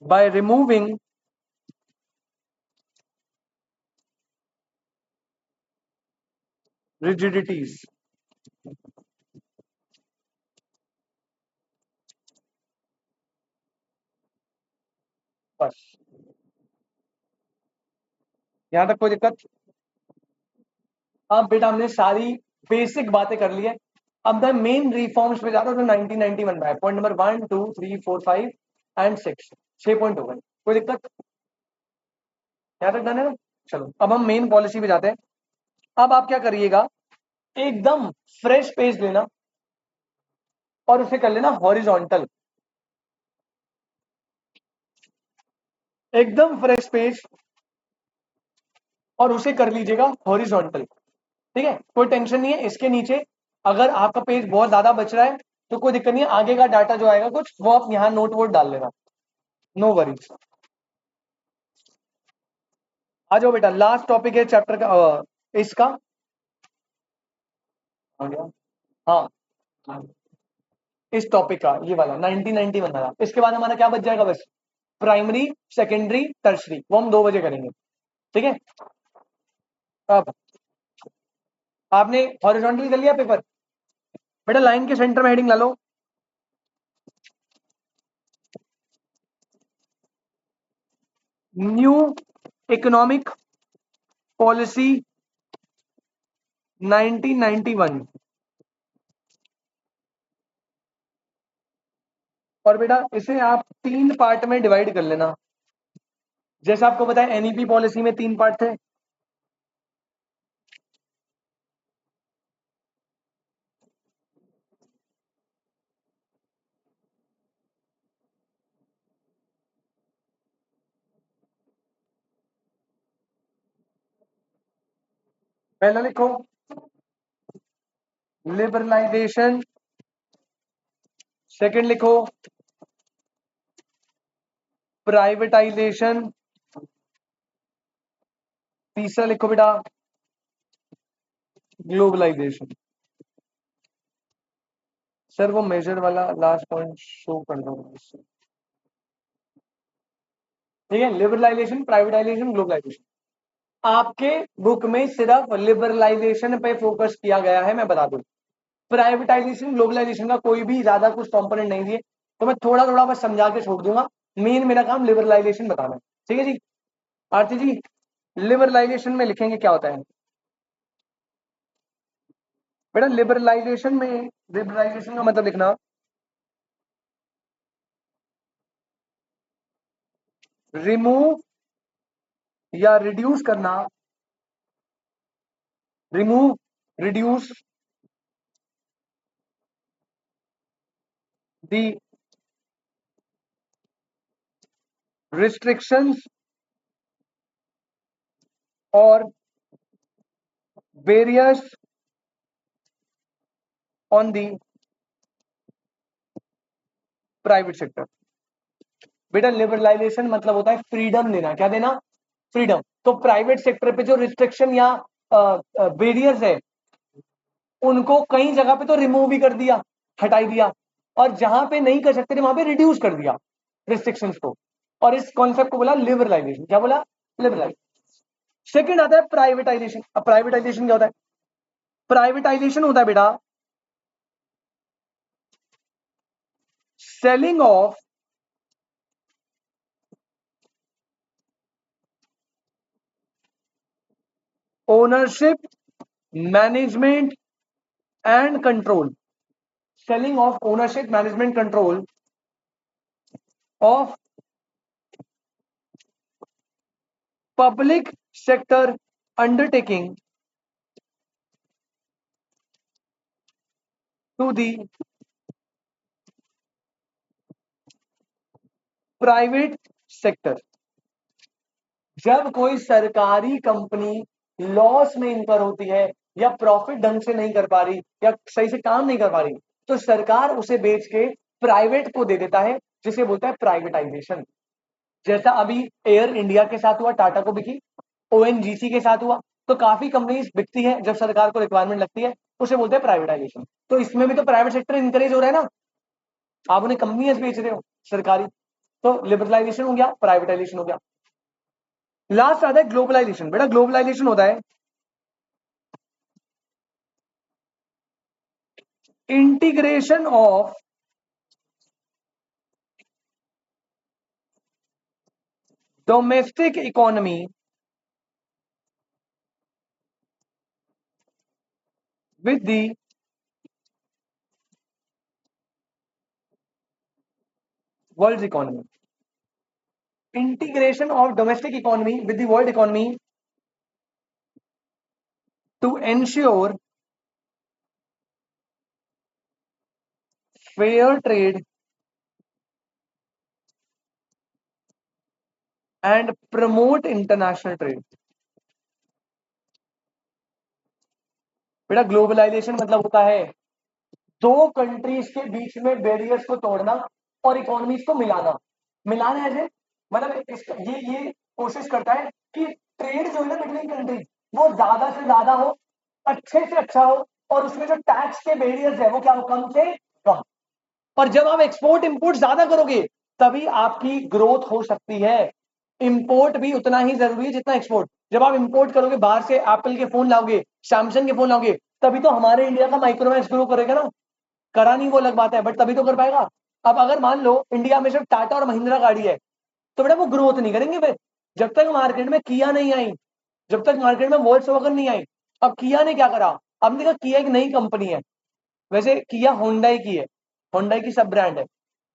by removing rigidities. बस यहां तक कोई दिक्कत? अब बेटा हमने सारी बेसिक बातें कर ली है। अब मैं मेन रिफॉर्म्स पे जा रहा हूँ जो 1991 में है। पॉइंट नंबर 1 2 3 4 5 एंड 6, 6 पॉइंट हो गए। कोई दिक्कत? यहाँ तक डन है ना? चलो अब हम मेन पॉलिसी पे जाते हैं। अब आप क्या करिएगा, एकदम फ्रेश पेज लेना और उसे कर लेना हॉरिजॉन्टल। एकदम फ्रेश पेज और उसे कर लीजिएगा हॉरिजॉन्टल। ठीक है, कोई टेंशन नहीं है इसके नीचे। अगर आपका पेज बहुत ज्यादा बच रहा है तो कोई दिक्कत नहीं है, आगे का डाटा जो आएगा कुछ वो आप यहाँ नोट वोट डाल लेना, नो वरीज। आ जाओ बेटा, लास्ट टॉपिक है चैप्टर का, इसका। आ गया? हाँ, इस टॉपिक का ये वाला 1991 वाला। इसके बाद हमारा क्या बच जाएगा? बस प्राइमरी, सेकेंडरी, टर्सरी, वो हम 2 बजे करेंगे। ठीक है, अब आपने हॉरिजॉन्टल कर लिया पेपर? बेटा लाइन के सेंटर में हेडिंग ला लो, न्यू इकोनॉमिक पॉलिसी 1991। और बेटा इसे आप 3 पार्ट में डिवाइड कर लेना। जैसे आपको पता है एनईपी पॉलिसी में 3 पार्ट थे। पहला लिखो लिबरलाइजेशन, सेकंड लिखो प्राइवेटाइजेशन, तीसरा लिखो बेटा ग्लोबलाइजेशन। सर वो मेजर वाला लास्ट पॉइंट शो कर दो। ठीक है, लिबरलाइजेशन, प्राइवेटाइजेशन, ग्लोबलाइजेशन। आपके बुक में सिर्फ लिबरलाइजेशन पे फोकस किया गया है, मैं बता दूं। प्राइवेटाइजेशन ग्लोबलाइजेशन का कोई भी ज्यादा कुछ कंपोनेंट नहीं दिए, तो मैं थोड़ा थोड़ा बस समझा के छोड़ दूंगा। मेन मेरा काम लिबरलाइजेशन बताना है। ठीक है जी। आरती जी, लिबरलाइजेशन में लिखेंगे क्या होता है बेटा? लिबरलाइजेशन में, लिबरलाइजेशन का मतलब लिखना रिमूव या रिड्यूस करना, remove, reduce the restrictions or barriers on the private sector. बेटा लिबरलाइजेशन मतलब होता है फ्रीडम देना। क्या देना? फ्रीडम। तो प्राइवेट सेक्टर पे जो रिस्ट्रिक्शन या बैरियर्स है उनको कई जगह पे तो रिमूव भी कर दिया, हटाई दिया, और जहां पे नहीं कर सकते थे वहां पे रिड्यूस कर दिया रिस्ट्रिक्शंस को, और इस कॉन्सेप्ट को बोला लिबरलाइजेशन। क्या बोला? लिबरलाइजेशन। सेकंड आता है प्राइवेटाइजेशन। अब प्राइवेटाइजेशन क्या होता है? प्राइवेटाइजेशन होता है बेटा selling of ownership, management and control. Selling of ownership, management, control of public sector undertaking to the private sector. जब कोई सरकारी कंपनी लॉस में इनकर होती है या प्रॉफिट ढंग से नहीं कर पा रही या सही से काम नहीं कर पा रही, तो सरकार उसे बेच के प्राइवेट को दे देता है, जिसे बोलता है प्राइवेटाइजेशन। जैसा अभी एयर इंडिया के साथ हुआ, टाटा को बिकी, ओएनजीसी के साथ हुआ, तो काफी कंपनीज बिकती है जब सरकार को रिक्वायरमेंट लगती है, उसे बोलते हैं प्राइवेटाइजेशन। तो इसमें भी तो प्राइवेट सेक्टर इंकरेज हो रहा है ना, आप उन्हें कंपनीज बेच रहे हो सरकारी, तो लिबरलाइजेशन हो गया, प्राइवेटाइजेशन हो गया। लास्ट आता है ग्लोबलाइजेशन। बेटा ग्लोबलाइजेशन होता है integration of domestic economy with the world economy. Integration of domestic economy with the world economy to ensure fair trade and promote international trade. बेटा ग्लोबलाइजेशन मतलब होता है दो कंट्रीज के बीच में बैरियर्स को तोड़ना और इकोनॉमीज को मिलाना। मिलाना है मतलब ये कोशिश करता है कि ट्रेड जो है ना बिटवीन कंट्री वो ज्यादा से ज्यादा हो, अच्छे से अच्छा हो, और उसमें जो टैक्स के बैरियर्स है वो क्या हो? कम से कम। और जब आप एक्सपोर्ट इंपोर्ट ज्यादा करोगे तभी आपकी ग्रोथ हो सकती है। इंपोर्ट भी उतना ही जरूरी है जितना एक्सपोर्ट। जब आप इंपोर्ट करोगे बाहर से, एप्पल के फोन लाओगे, सैमसंग के फोन लाओगे, तभी तो हमारे इंडिया का माइक्रोमैक्स ग्रो करेगा ना। करा नहीं वो अलग बात है, बट तभी तो कर पाएगा। अब अगर मान लो इंडिया में सिर्फ टाटा और महिंद्रा गाड़ी है, तो बेटा वो ग्रोथ नहीं करेंगे फिर, जब तक मार्केट में किया नहीं आई, जब तक मार्केट में वोल्क्सवैगन नहीं आई। अब किया ने क्या करा? अब देखा किया एक नई कंपनी है, वैसे किया होंडाई की है, होंडाई की सब ब्रांड है,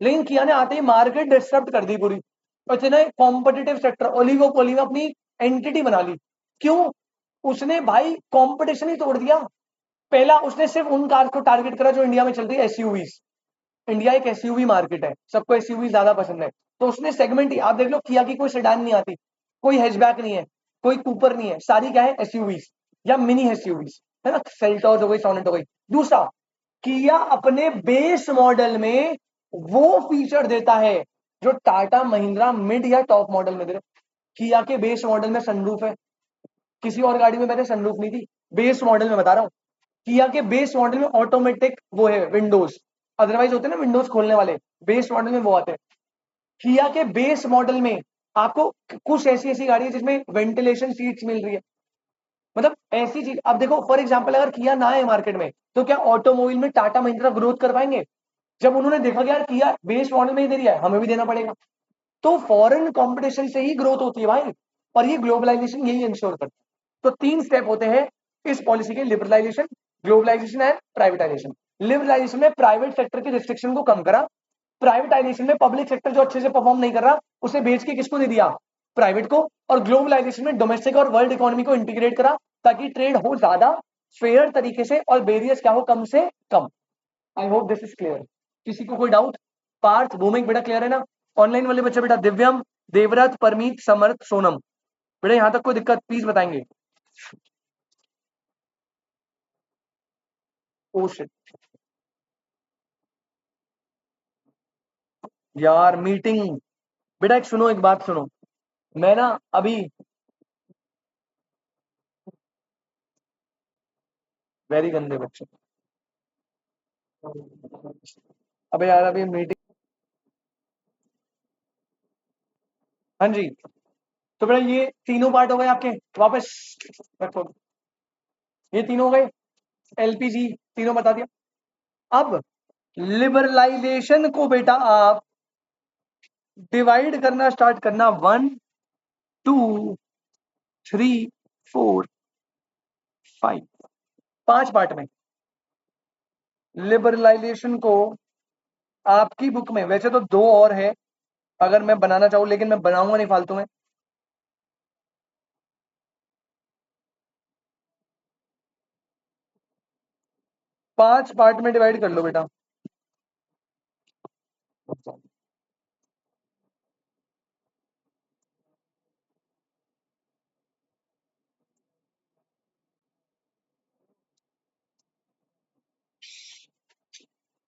लेकिन किया ने आते ही मार्केट डिस्टर्ब कर दी पूरी, इतने कॉम्पिटिटिव सेक्टर, ओलिगोपोली में अपनी एंटिटी बना ली। क्यों? उसने भाई कंपटीशन ही तोड़ दिया। पहला उसने सिर्फ उन कार को टारगेट करा जो इंडिया में चल रही है, एसयूवीज। इंडिया एक एसयूवी मार्केट है, सबको एसयूवी ज्यादा पसंद है, तो उसने सेगमेंट ही, आप देख लो किया की कोई सेडान नहीं आती, कोई हैचबैक नहीं है, कोई कूपर नहीं है, सारी क्या है? एसयूवीज या मिनी एसयूवीज, है ना, सेल्टॉस हो गई, सोनेट हो गई। दूसरा, किया अपने बेस मॉडल में वो फीचर देता है जो टाटा महिंद्रा मिड या टॉप मॉडल में दे रहे। किया के बेस मॉडल में सनरूफ है, किसी और गाड़ी में मैंने सनरूफ नहीं थी, बेस मॉडल में बता रहा हूं। किया के बेस मॉडल में ऑटोमेटिक वो है विंडोज, अदरवाइज होते हैं ना विंडोज खोलने वाले, बेस मॉडल में वो आते हैं। किया के बेस मॉडल में आपको कुछ ऐसी ऐसी गाड़ी है जिसमें वेंटिलेशन सीट्स मिल रही है, मतलब ऐसी चीज। अब देखो फॉर एग्जांपल अगर किया ना है मार्केट में, तो क्या ऑटोमोबाइल में टाटा महिंद्रा ग्रोथ कर पाएंगे? जब उन्होंने देखा कि यार किया बेस मॉडल में ही दे दिया है, हमें भी देना पड़ेगा। तो फॉरेन कंपटीशन से ही ग्रोथ होती है भाई, और ये ग्लोबलाइजेशन यही इंश्योर करता है। तो तीन स्टेप होते हैं इस पॉलिसी के, liberalisation, globalisation and privatisation. Liberalisation में प्राइवेट सेक्टर की रिस्ट्रिक्शन को कम करा, प्राइवेटाइजेशन में पब्लिक सेक्टर जो अच्छे से परफॉर्म नहीं कर रहा उसे बेच के किसको दे दिया? प्राइवेट को। और ग्लोबलाइजेशन में डोमेस्टिक और वर्ल्ड इकोनॉमी को इंटीग्रेट करा ताकि ट्रेड हो ज्यादा फेयर तरीके से और बैरियर्स क्या हो? कम से कम। I hope this is clear. किसी को कोई डाउट? पार्थ, भूमिक, बेटा क्लियर है ना? ऑनलाइन वाले बच्चे बेटा दिव्यम, देवव्रत, परमीत, समर्थ, सोनम। बेटा यहां तक कोई दिक्कत प्लीज बताएंगे। ओ शिट यार मीटिंग। बेटा एक सुनो, एक बात सुनो, मैं ना अभी वेरी गंदे बच्चे। अबे यार अभी मीटिंग। हाँ जी, तो बेटा ये तीनों पार्ट हो गए आपके, वापस रखो। ये तीनों हो गए, एलपीजी तीनों बता दिया। अब लिबरलाइजेशन को बेटा आप डिवाइड करना स्टार्ट करना, 1 2 3 4 5, 5 पार्ट में। लिबरलाइजेशन को आपकी बुक में वैसे तो 2 और है, अगर मैं बनाना चाहूं, लेकिन मैं बनाऊंगा नहीं फालतू में। 5 पार्ट में डिवाइड कर लो बेटा।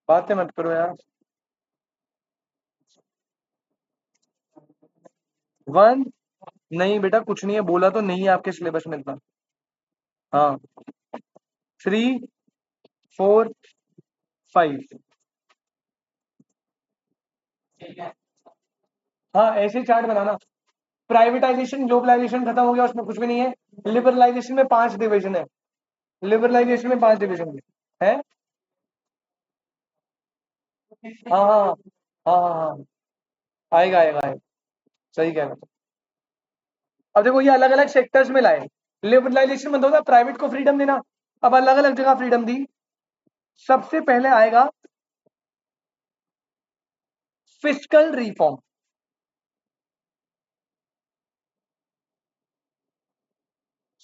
बातें मत करो यार। 1 नहीं बेटा कुछ नहीं है, बोला तो नहीं है आपके सिलेबस में इतना। हाँ, 3 4 5। हाँ ऐसे चार्ट बनाना। प्राइवेटाइजेशन ग्लोबलाइजेशन खत्म हो गया, उसमें कुछ भी नहीं है। लिबरलाइजेशन में 5 डिवीजन है। लिबरलाइजेशन में 5 डिवीजन है। हाँ हाँ हाँ हाँ हाँ, आएगा आएगा आएगा, सही कह रहे हो। अब देखो ये अलग अलग सेक्टर्स में लाए। लिबरलाइजेशन मतलब होता है प्राइवेट को फ्रीडम देना। अब अलग अलग जगह फ्रीडम दी। सबसे पहले आएगा फिस्कल रिफॉर्म।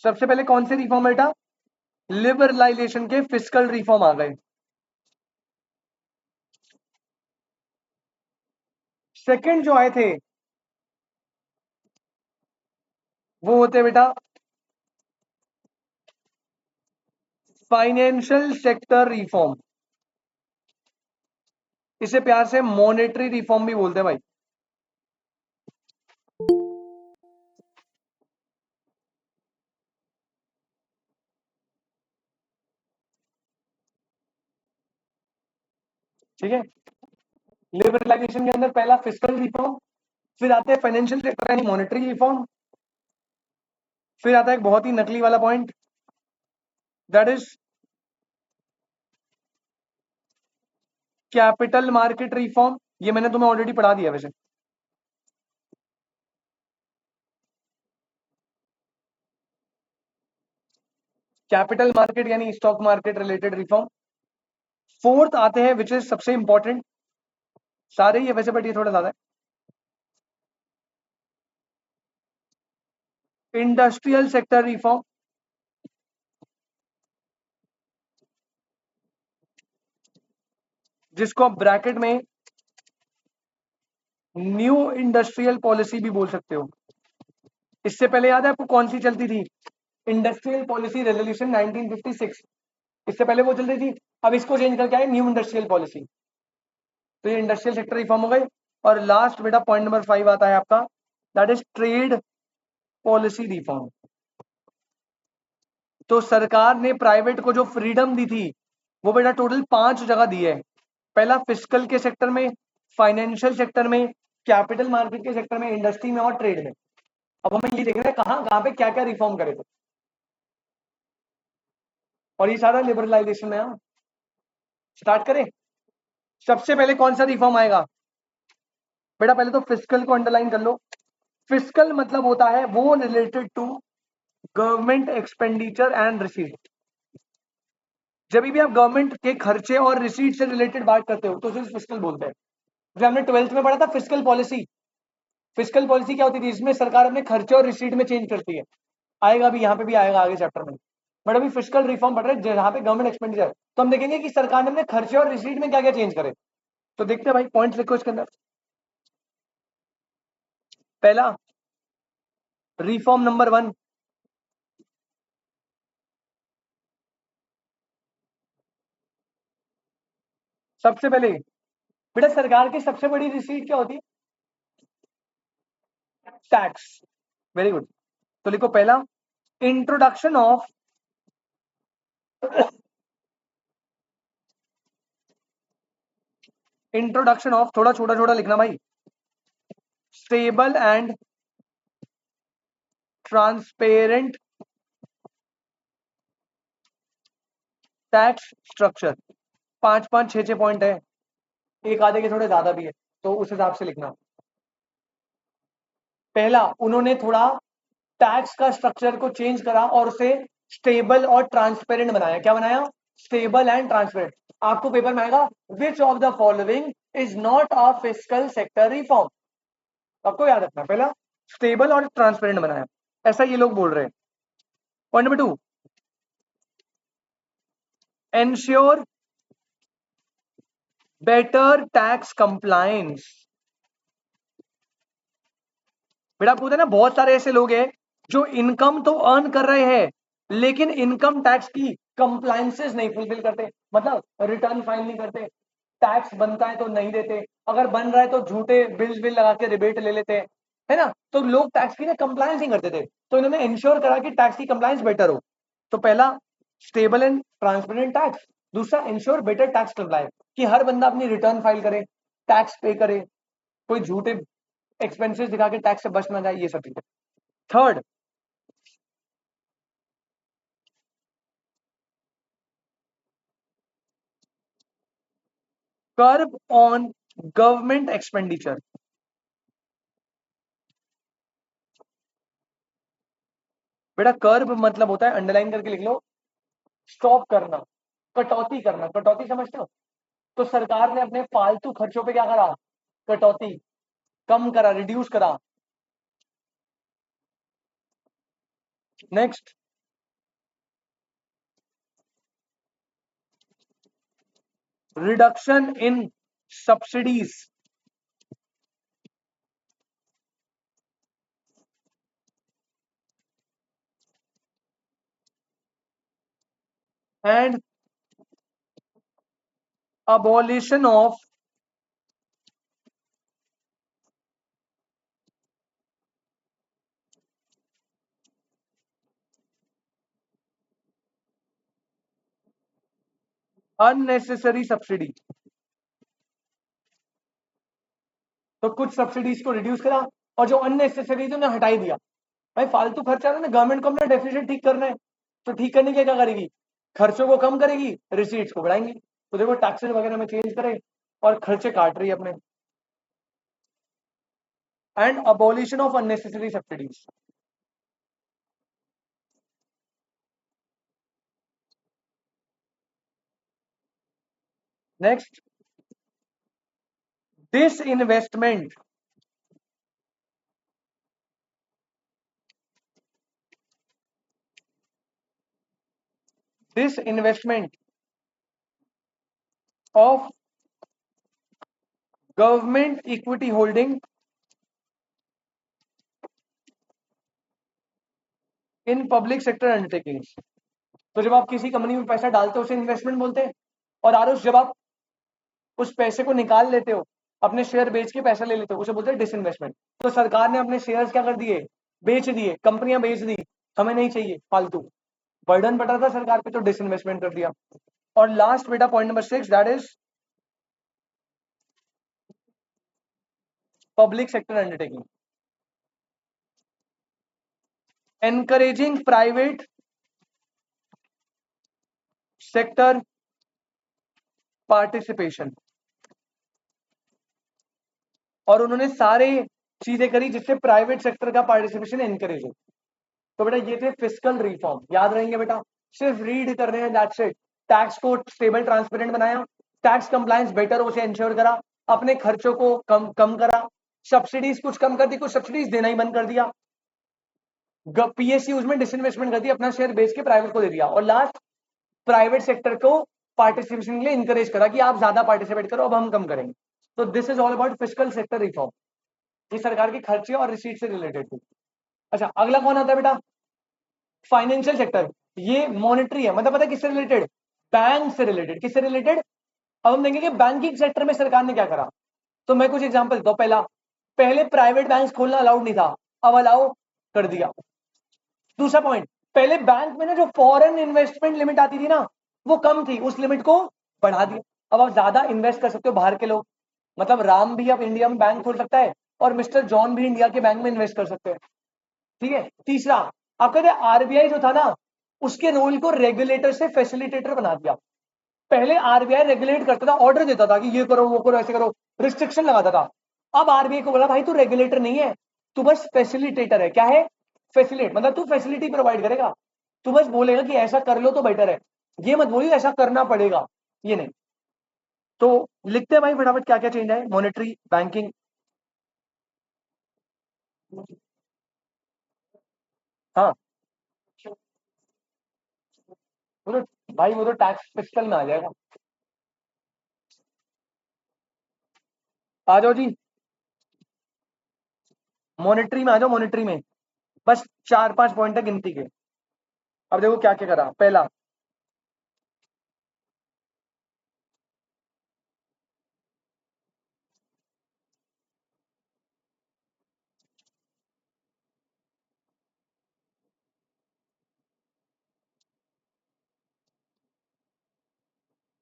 सबसे पहले कौन से रिफॉर्म बेटा? लिबरलाइजेशन के फिस्कल रिफॉर्म आ गए। सेकंड जो आए थे वो होते बेटा फाइनेंशियल सेक्टर रिफॉर्म। इसे प्यार से मॉनेटरी रिफॉर्म भी बोलते हैं भाई। ठीक है, लिबरलाइजेशन के अंदर पहला फिस्कल रिफॉर्म, फिर आते हैं फाइनेंशियल सेक्टर यानी मॉनेटरी रिफॉर्म, फिर आता है एक बहुत ही नकली वाला point, that is capital market reform. ये मैंने तुम्हें ऑलरेडी पढ़ा दिया वैसे। कैपिटल मार्केट यानी stock market related reform. Fourth आते हैं विच इज सबसे इंपॉर्टेंट, सारे ही है वैसे बट ये थोड़ा ज्यादा है, इंडस्ट्रियल सेक्टर रिफॉर्म, जिसको आप ब्रैकेट में न्यू इंडस्ट्रियल पॉलिसी भी बोल सकते हो। इससे पहले याद है आपको कौन सी चलती थी? Industrial policy resolution 1956। इससे पहले वो चल रही थी, अब इसको चेंज करके आए न्यू इंडस्ट्रियल पॉलिसी। तो ये इंडस्ट्रियल सेक्टर रिफॉर्म हो गए। और लास्ट बेटा पॉइंट नंबर 5 आता है आपका, that is trade policy reform. तो सरकार ने प्राइवेट को जो फ्रीडम दी थी वो बेटा टोटल 5 जगह दी है। पहला फिस्कल के सेक्टर में, फाइनेंशियल सेक्टर में, कैपिटल मार्केट के सेक्टर में, इंडस्ट्री में और ट्रेड में। अब हमें ये देखना है कहां कहां पे क्या क्या रिफॉर्म करे थे, और ये सारा लिबरलाइजेशन में। स्टार्ट करें। सबसे पहले कौन सा रिफॉर्म आएगा बेटा? पहले तो फिस्कल को अंडरलाइन कर लो। फिस्कल मतलब होता है वो related to government expenditure and receipt. जब भी आप गवर्नमेंट के खर्चे और रिसीट से रिलेटेड बात करते हो तो उसे फिस्कल बोलते हैं। जो हमने 12th में पढ़ा था फिस्कल पॉलिसी। फिस्कल पॉलिसी क्या होती थी? इसमें सरकार अपने खर्चे और रिसीट में चेंज करती है। आएगा भी, यहाँ पे भी आएगा आगे चैप्टर में। बट अभी फिस्कल रिफॉर्म पढ़ रहे हैं जहां पे गवर्नमेंट एक्सपेंडिचर, तो हम देखेंगे कि सरकार ने अपने खर्चे और रिसीट में क्या क्या चेंज करे। तो देखते हैं भाई, पॉइंट्स लिखो इसके अंदर। पहला रिफॉर्म नंबर 1, सबसे पहले बेटा सरकार की सबसे बड़ी रिसीट क्या होती है? टैक्स। Very good. तो लिखो पहला इंट्रोडक्शन ऑफ थोड़ा छोटा छोटा लिखना भाई, stable and transparent tax structure. 5 5 6 6 point है, एक आधे के थोड़े ज्यादा भी है, तो उस हिसाब से लिखना। पहला उन्होंने थोड़ा टैक्स का स्ट्रक्चर को चेंज करा और उसे स्टेबल और ट्रांसपेरेंट बनाया। क्या बनाया? Stable and transparent. आपको पेपर में आएगा which of the following is not a fiscal sector reform, आपको याद रखना। पहला स्टेबल और ट्रांसपेरेंट बनाया, ऐसा ये लोग बोल रहे हैं। Point number 2, ensure better tax compliance. बेटा पूछा ना, बहुत सारे ऐसे लोग हैं जो इनकम तो अर्न कर रहे हैं लेकिन इनकम टैक्स की कंप्लायंसेस नहीं फुलफिल करते, मतलब रिटर्न फाइल नहीं करते, टैक्स बनता है तो नहीं देते, अगर बन रहा है तो झूठे बिल लगा के रिबेट ले लेते हैं, है ना। तो लोग टैक्स की ना कंप्लायंस नहीं करते थे, तो इन्होंने इंश्योर करा कि टैक्स की कंप्लायंस बेटर हो। तो पहला स्टेबल एंड ट्रांसपेरेंट टैक्स, दूसरा इंश्योर बेटर टैक्स कंप्लायंस, कि हर बंदा अपनी रिटर्न फाइल करे, टैक्स पे करे, कोई झूठे एक्सपेंसेस दिखा के टैक्स से बच ना जाए, ये सब चीजें। Third, curb on government expenditure. बेटा कर्ब मतलब होता है, अंडरलाइन करके लिख लो, स्टॉप करना, कटौती करना। कटौती समझते हो? तो सरकार ने अपने फालतू खर्चों पे क्या करा? कटौती, कम करा, रिड्यूस करा। Next, reduction in subsidies and abolition of unnecessary subsidy। तो कुछ सब्सिडीज को रिड्यूस करा और जो अननेसेसरी थी उन्हें हटाई दिया। भाई फालतू खर्चा ना, गवर्नमेंट को अपना डेफिसिट ठीक करना है, तो ठीक करने के क्या करेगी? खर्चों को कम करेगी, रिसीट्स को बढ़ाएंगी। तो देखो टैक्सेस वगैरह में चेंज करे और खर्चे काट रही है अपने। And abolition of unnecessary subsidies. Next, this investment of government equity holding in public sector undertakings। तो जब आप किसी कंपनी में पैसा डालते हो उसे इन्वेस्टमेंट बोलते हैं, और आरुष जब आप उस पैसे को निकाल लेते हो, अपने शेयर बेच के पैसा ले लेते हो, उसे बोलते हैं डिसइन्वेस्टमेंट। तो सरकार ने अपने शेयर्स क्या कर दिए? बेच दिए, कंपनियां बेच दी, हमें नहीं चाहिए, फालतू बर्डन पड़ रहा था सरकार पे, तो डिसइन्वेस्टमेंट कर दिया। और लास्ट बेटा point number 6, that is public sector undertaking, encouraging private sector participation। और उन्होंने सारे चीजें करी जिससे प्राइवेट सेक्टर का पार्टिसिपेशन एनकरेज हो। तो बेटा ये थे फिस्कल रिफॉर्म, याद रहेंगे बेटा, सिर्फ रीड कर रहे हैं, दैट्स इट। टैक्स को स्टेबल ट्रांसपेरेंट बनाया, टैक्स कंप्लायंस बेटर उसे इंश्योर करा, अपने खर्चों को कम कम करा, सब्सिडीज कुछ कम कर दी, कुछ सब्सिडीज देना ही बंद कर दिया, पीएसयूज में डिसइन्वेस्टमेंट कर दी, अपना शेयर बेच के प्राइवेट को दे दिया, और लास्ट प्राइवेट सेक्टर को पार्टिसिपेशन के लिए इंकरेज करा कि आप ज्यादा पार्टिसिपेट करो, अब हम कम करेंगे। तो this is all about fiscal sector reform. ये सरकार के खर्चे और रिसीट से रिलेटेड थी। अच्छा, अगला कौन आता है बेटा? Financial sector. ये मॉनेटरी है, मतलब पता है किससे रिलेटेड? बैंक से रिलेटेड। किससे रिलेटेड? अब हम देखेंगे बैंकिंग सेक्टर में सरकार ने क्या करा। तो मैं कुछ एग्जांपल देता हूं। पहला, पहले प्राइवेट बैंक खोलना अलाउड नहीं था, अब अलाउ कर दिया। दूसरा पॉइंट, पहले बैंक में ना जो फॉरेन इन्वेस्टमेंट लिमिट आती थी ना, वो कम थी, उस लिमिट को बढ़ा दिया। अब आप ज्यादा इन्वेस्ट कर सकते हो बाहर के लोग, मतलब राम भी अब इंडिया में बैंक खोल सकता है और मिस्टर जॉन भी इंडिया के बैंक में इन्वेस्ट कर सकते हैं। ठीक है। तीसरा, आपका आरबीआई जो था ना, उसके रोल को रेगुलेटर से फैसिलिटेटर बना दिया। पहले आरबीआई रेगुलेट करता था, ऑर्डर देता था कि ये करो वो करो ऐसे करो, रिस्ट्रिक्शन लगाता था। अब आरबीआई को बोला भाई तू रेगुलेटर नहीं है, तू बस फैसिलिटेटर है। क्या है? फैसिलिटेट, मतलब तू फैसिलिटी प्रोवाइड करेगा, तू बस बोलेगा कि ऐसा कर लो तो बेटर है, ये मत बोलिए ऐसा करना पड़ेगा, ये नहीं। तो लिखते हैं भाई फटाफट क्या क्या चेंज है मॉनेटरी बैंकिंग। हाँ, वो तो भाई वो तो टैक्स फिस्कल में आ जाएगा। आ जाओ जी, मॉनेटरी में आ जाओ, मॉनेटरी में बस 4-5 पॉइंट है गिनती के। अब देखो क्या क्या करा। पहला,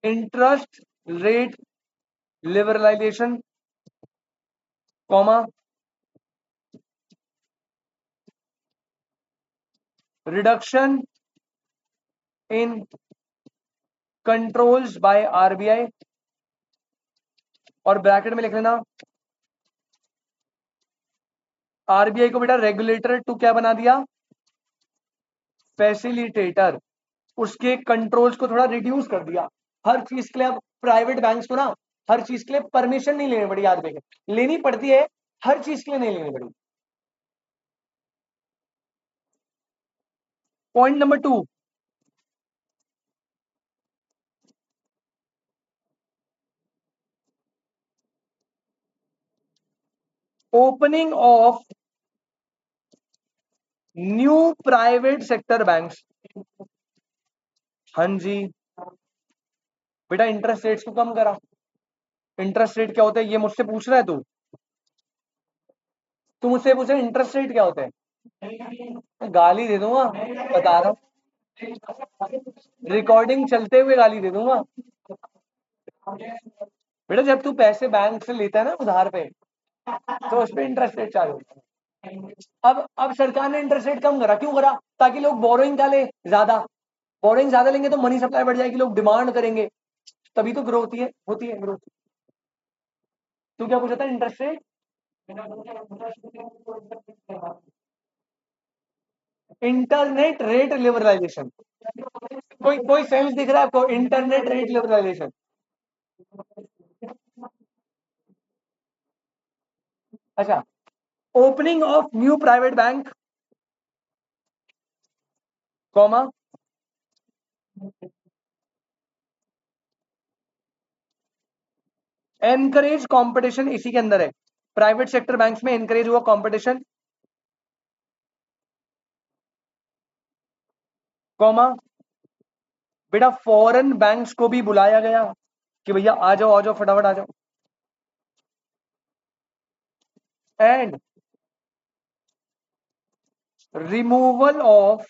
interest rate liberalisation, comma, reduction in controls by RBI, और ब्रैकेट में लिख लेना आरबीआई को बेटा रेगुलेटर टू क्या बना दिया? फैसिलिटेटर। उसके कंट्रोल्स को थोड़ा रिड्यूस कर दिया। हर चीज के लिए अब प्राइवेट बैंक्स को ना हर चीज के लिए परमिशन नहीं लेनी पड़ी आरबीआई की, लेनी पड़ती है, हर चीज के लिए नहीं लेनी पड़ी। Point number 2, opening of new private sector banks. हाँ जी, बेटा इंटरेस्ट रेट्स को कम करा। इंटरेस्ट रेट क्या होता है ये मुझसे पूछ रहा है तू मुझसे पूछ रहा है इंटरेस्ट रेट क्या होता है? गाली दे दूंगा, बता रहा हूँ, रिकॉर्डिंग चलते हुए गाली दे दूंगा। बेटा जब तू पैसे बैंक से लेता है ना उधार पे, तो उस पे इंटरेस्ट रेट चालू होता है। अब सरकार ने इंटरेस्ट रेट कम करा, क्यों करा? ताकि लोग बोरोइंग का ले ज्यादा, बोरोइंग ज्यादा लेंगे तो मनी सप्लाई बढ़ जाएगी, लोग डिमांड करेंगे, तभी तो ग्रोथ होती है ग्रोथ। तू क्या पूछा था? Interest rate, internet rate liberalization. कोई कोई सेंस दिख रहा है आपको? Internet rate liberalization. अच्छा, opening of new private bank, comma, encourage competition, इसी के अंदर है। प्राइवेट सेक्टर बैंक्स में एनकरेज हुआ कंपटीशन, कॉमा, बेटा फॉरेन बैंक्स को भी बुलाया गया कि भैया आ जाओ फटाफट आ जाओ। And removal of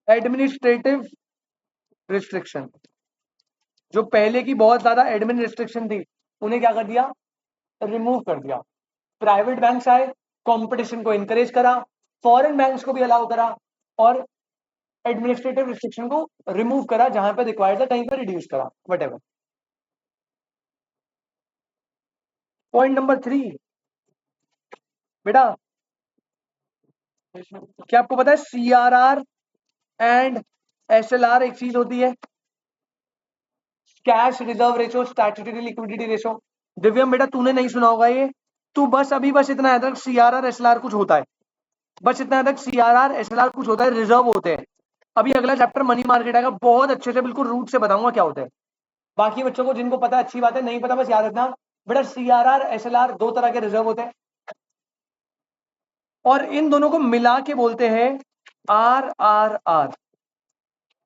administrative restriction. जो पहले की बहुत ज्यादा एडमिन रिस्ट्रिक्शन थी, उन्हें क्या कर दिया? रिमूव कर दिया। प्राइवेट बैंक्स आए, कंपटीशन को इंकरेज करा, फॉरेन बैंक्स को भी अलाउ करा, और एडमिनिस्ट्रेटिव रिस्ट्रिक्शन को रिमूव करा, जहां पर रिक्वायर्ड था कहीं पर रिड्यूस करा, वट एवर। पॉइंट नंबर 3, बेटा क्या आपको पता है सीआरआर एंड एसएलआर एक चीज होती है? Cash reserve ratio, statutory liquidity ratio. Divyam बेटा तूने नहीं सुना होगा ये, तू बस इतना याद रख, सीआरआर एसएलआर कुछ होता है, बस इतना याद रख, सीआरआर एसएलआर कुछ होता है, रिजर्व होते हैं। अभी अगला चैप्टर मनी मार्केट आएगा, बहुत अच्छे से बिल्कुल रूट से बताऊंगा क्या होता है। बाकी बच्चों को जिनको पता अच्छी बात है, नहीं पता बस याद रखना बेटा CRR SLR दो तरह के रिजर्व होते हैं और इन दोनों को मिला के बोलते हैं RRR,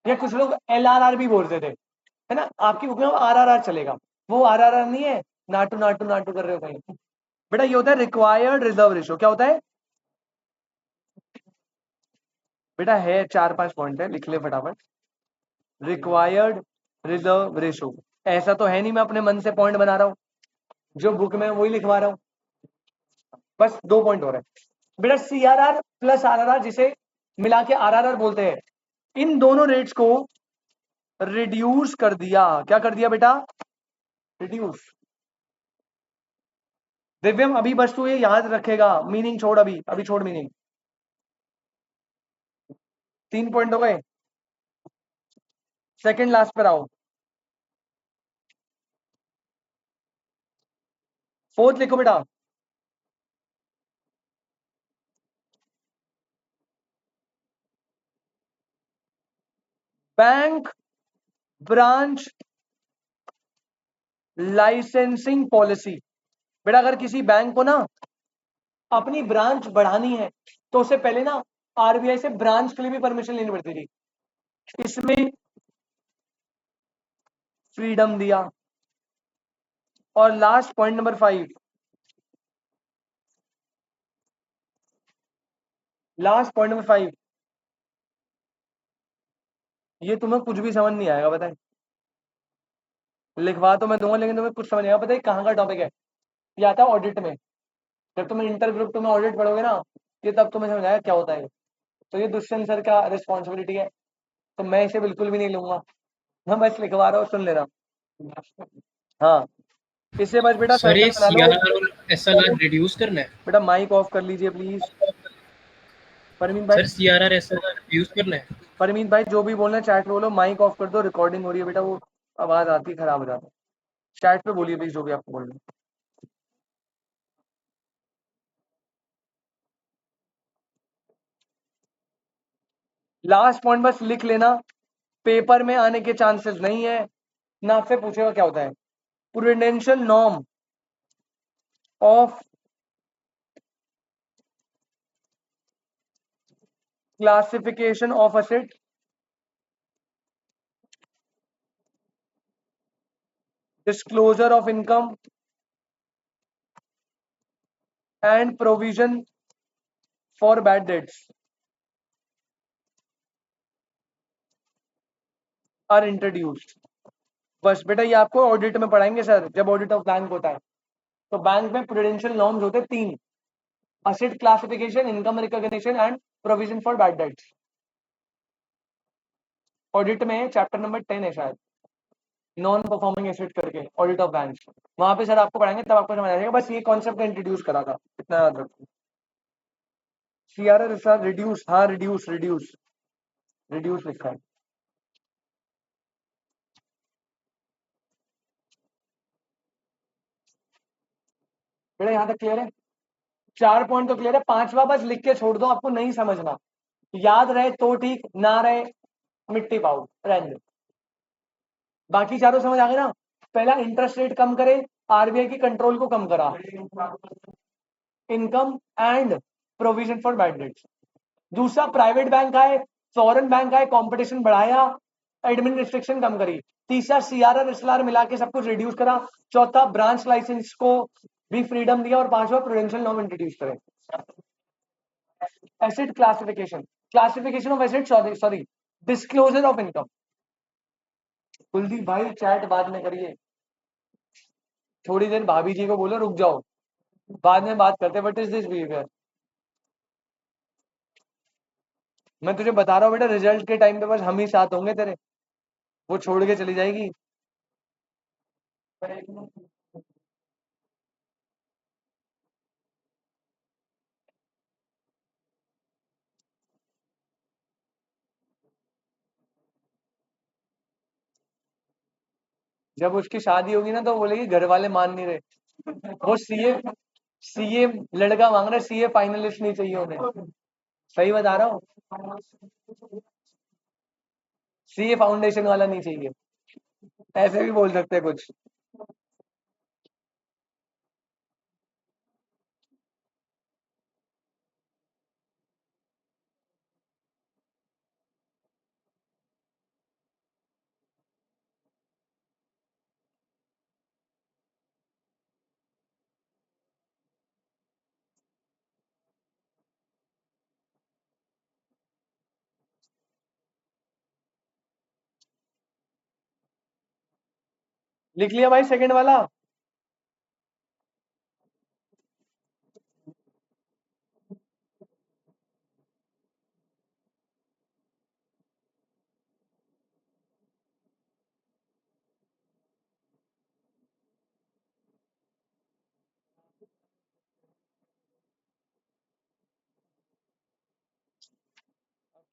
या कुछ लोग LRR भी बोलते थे, है ना। आपकी बुक में RRR चलेगा, वो RRR नहीं है नाटू नाटू नाटू कर रहे हो कहीं। बेटा ये होता है रिक्वायर्ड रिजर्व रेशो। क्या होता है बेटा? है 4-5 पॉइंट है, लिख ले फटाफट। रिक्वायर्ड रिजर्व रेशो, ऐसा तो है नहीं मैं अपने मन से पॉइंट बना रहा हूं, जो बुक में वही लिखवा रहा हूं। बस 2 पॉइंट हो रहे हैं बेटा। CRR प्लस RRR, जिसे मिला के RRR बोलते हैं, इन दोनों रेट्स को रिड्यूस कर दिया। क्या कर दिया बेटा? रिड्यूस। दिव्यम अभी बस तू ये याद रखेगा, मीनिंग छोड़, अभी अभी छोड़ मीनिंग। 3 पॉइंट हो गए। सेकंड लास्ट पर आओ, फोर्थ लिखो बेटा। Bank branch licensing policy. बेटा अगर किसी बैंक को ना अपनी ब्रांच बढ़ानी है तो उससे पहले ना RBI से ब्रांच के लिए भी परमिशन लेनी पड़ती थी। इसमें फ्रीडम दिया। और last point number 5, last point number 5, ये तुम्हें कुछ भी समझ नहीं आएगा, बताए। लिखवा तो मैं दूंगा लेकिन तुम्हें कुछ समझ नहीं आएगा। पता है कहाँ का टॉपिक है? ये आता है ऑडिट में। जब तुम इंटर ग्रुप तुम्हें ऑडिट पढ़ोगे ना, ये तब तुम्हें समझ आएगा क्या होता है। तो ये दुष्यंत सर का रिस्पॉन्सिबिलिटी है, तो मैं इसे बिल्कुल भी नहीं लूंगा। मैं बस लिखवा रहा हूँ, सुन लेना। हाँ, इससे बस बेटा सर ये सर्कल बना लो। CRR और SLR रिड्यूस करना है। बेटा माइक ऑफ कर लीजिए प्लीज। परमीन भाई, सर CRR SLR रिड्यूस करना है। परमीन भाई जो भी बोलना है चैट में बोलो, माइक ऑफ कर दो, रिकॉर्डिंग हो रही है बेटा, वो आवाज आती है, खराब हो जाता है। चैट पे बोलिए प्लीज जो भी आपको बोलना है। लास्ट पॉइंट बस लिख लेना, पेपर में आने के चांसेस नहीं है, ना आपसे पूछेगा क्या होता है। Prudential norm of classification of asset, disclosure of income and provision for bad debts are introduced. बस बेटा ये आपको ऑडिट में पढ़ाएंगे सर, जब ऑडिट ऑफ बैंक होता है। तो बैंक में प्रूडेंशियल नॉर्म्स होते हैं 3: asset classification, income recognition and provision for bad dates. Audit में चैप्टर नंबर 10 है शायद, नॉन परफॉर्मिंग एसेट करके, ऑडिट ऑफ बैंक। वहां पे सर आपको पढ़ाएंगे, तब आपको समझ आ जाएगा। बस ये कॉन्सेप्ट इंट्रोड्यूस करा था, इतना याद रखो। CRR सर रिड्यूस, हाँ रिड्यूस रिड्यूस रिड्यूस लिखा है बेटा। यहाँ तक क्लियर है? 4 पॉइंट तो क्लियर है, 5वां बस लिख के छोड़ दो, आपको नहीं समझना। याद रहे तो ठीक, ना रहे मिट्टी पाओ, रहने दो। बाकी चारों समझ आ गए ना? पहला इंटरेस्ट रेट कम करे, RBI की कंट्रोल को कम करा, income and provision for bad dates. दूसरा प्राइवेट बैंक आए, फॉरेन बैंक आए, कंपटीशन बढ़ाया, एडमिन रिस्ट्रिक्शन कम करी। तीसरा CRR SLR मिला के सब कुछ रिड्यूस करा। चौथा ब्रांच लाइसेंस को भी फ्रीडम दिया। और पांचवा प्रूडेंशियल नॉर्म इंट्रोड्यूस करे। Asset classification, classification of asset, sorry sorry, disclosure of income. Kuldeep भाई चैट बाद में करिए, थोड़ी देर भाभी जी को बोलो रुक जाओ, बाद में बात करते। What is this behaviour? मैं तुझे बता रहा हूँ बेटा, रिजल्ट के टाइम पे बस हम ही साथ होंगे तेरे, वो छोड़ के चली जाएगी। जब उसकी शादी होगी ना तो बोलेगी घर वाले मान नहीं रहे। वो सीए लड़का मांग रहा है, CA फाइनलिस्ट नहीं चाहिए उन्हें। सही बता रहा हूँ, CA फाउंडेशन वाला नहीं चाहिए। ऐसे भी बोल सकते हैं कुछ। लिख लिया भाई सेकंड वाला?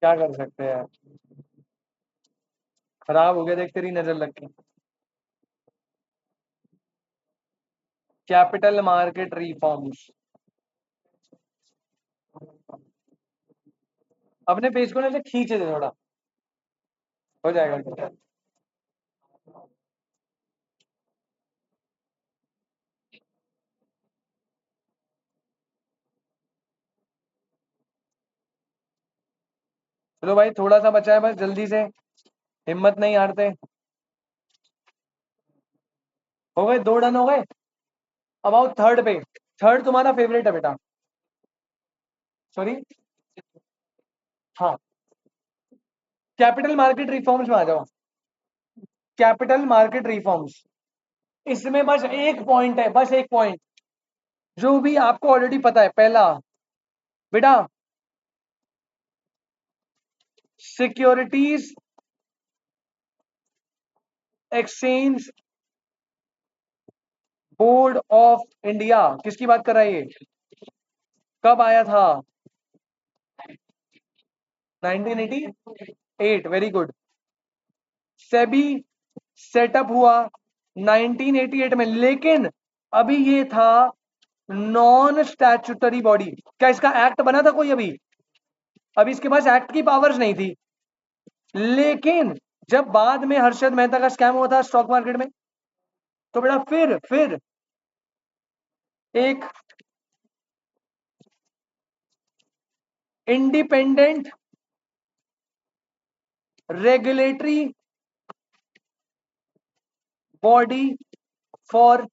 क्या कर सकते हैं, खराब हो गया देख तेरी नजर लग के। Capital market reforms. अपने पेज को ना ऐसे खींचे दे थोड़ा, हो जाएगा। चलो भाई थोड़ा सा बचा है बस, जल्दी से, हिम्मत नहीं हारते। हो गए, 2 डन हो गए। अब आओ थर्ड पे। थर्ड तुम्हारा फेवरेट है बेटा, सॉरी। हाँ, कैपिटल मार्केट रिफॉर्म्स में आ जाओ। कैपिटल मार्केट रिफॉर्म्स, इसमें बस एक पॉइंट है, बस एक पॉइंट, जो भी आपको ऑलरेडी पता है। पहला बेटा, securities exchange board of India, किसकी बात कर रहा है ये? कब आया था? 1988, वेरी गुड। सेबी सेटअप हुआ 1988 में, लेकिन अभी ये था नॉन स्टैट्यूटरी बॉडी। क्या इसका एक्ट बना था कोई? अभी इसके पास एक्ट की पावर्स नहीं थी। लेकिन जब बाद में हर्षद मेहता का स्कैम हुआ था स्टॉक मार्केट में, तो बेटा फिर एक independent regulatory body for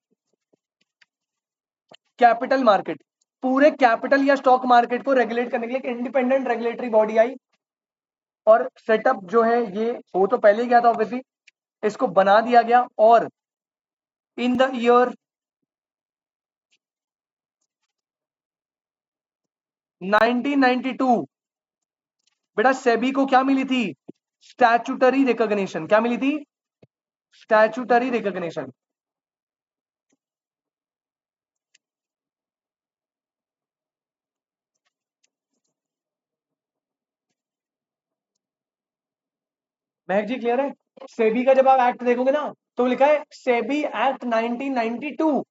capital market, पूरे कैपिटल या स्टॉक मार्केट को रेगुलेट करने के लिए एक इंडिपेंडेंट रेगुलेटरी बॉडी आई। और सेटअप जो है ये हो तो पहले ही गया था ऑब्वियसली, इसको बना दिया गया। और इन द ईयर 1992 बेटा सेबी को क्या मिली थी? Statutory recognition. क्या मिली थी? Statutory recognition. महक जी क्लियर है? सेबी का जब आप एक्ट देखोगे ना, तो लिखा है सेबी एक्ट 1992,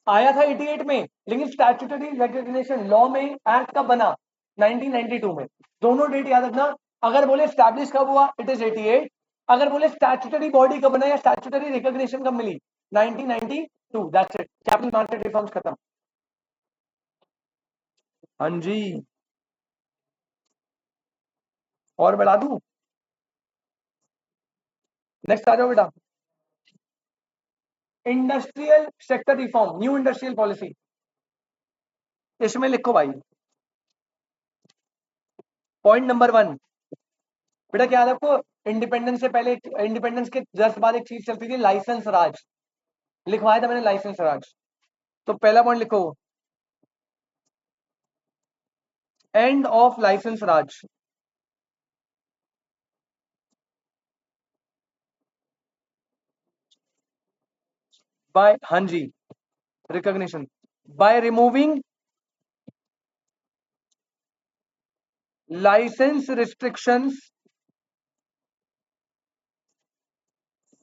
आया था 88 में, लेकिन स्टैट्यूटरी रिकॉग्निशन लॉ में एक्ट कब बना? 1992 में। दोनों डेट याद रखना। अगर बोले स्टैब्लिश कब हुआ, इट इज 88। अगर बोले स्टैट्यूटरी बॉडी कब बना या स्टैट्यूटरी रिकॉग्निशन कब मिली, 1992। That's it, capital market reforms खत्म। हाँ जी, और बढ़ा दूं? नेक्स्ट आ जाओ बेटा, industrial sector reform, new industrial policy. इसमें लिखो भाई, पॉइंट नंबर 1 बेटा, क्या याद है आपको? इंडिपेंडेंस से पहले, इंडिपेंडेंस के जस्ट बाद एक चीज चलती थी, लाइसेंस राज। लिखवाया था मैंने लाइसेंस राज। तो पहला पॉइंट लिखो, end of licence raj by, हाँ जी, recognition by removing licence restrictions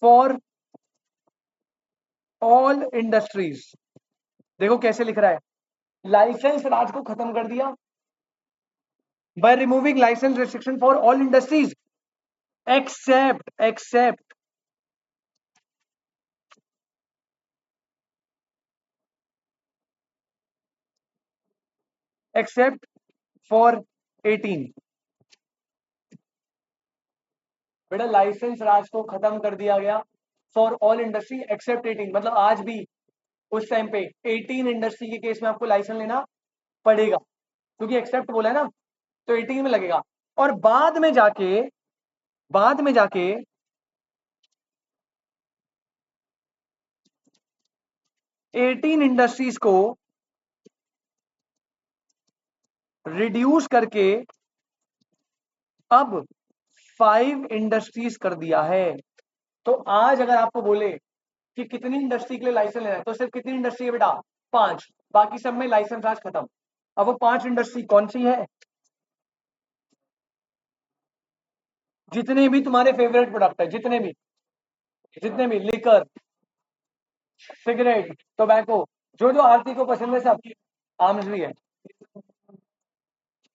for all industries. देखो कैसे लिख रहा है, लाइसेंस राज को खत्म कर दिया by removing licence restriction for all industries except except for 18। बेटा लाइसेंस राज को खत्म कर दिया गया फॉर ऑल इंडस्ट्री एक्सेप्ट 18, मतलब आज भी उस टाइम पे 18 इंडस्ट्री के केस में आपको लाइसेंस लेना पड़ेगा, क्योंकि एक्सेप्ट बोला है ना, तो 18 में लगेगा। और बाद में जाके 18 इंडस्ट्रीज को रिड्यूस करके अब 5 इंडस्ट्रीज कर दिया है। तो आज अगर आपको बोले कि कितनी इंडस्ट्री के लिए लाइसेंस लेना है, तो सिर्फ कितनी इंडस्ट्री है बेटा? 5। बाकी सब में लाइसेंस आज खत्म। अब वो 5 इंडस्ट्री कौन सी है? जितने भी तुम्हारे फेवरेट प्रोडक्ट है, जितने भी लिकर, सिगरेट, टोबैको, जो जो आरती को पसंद है सब। आर्म्स भी है।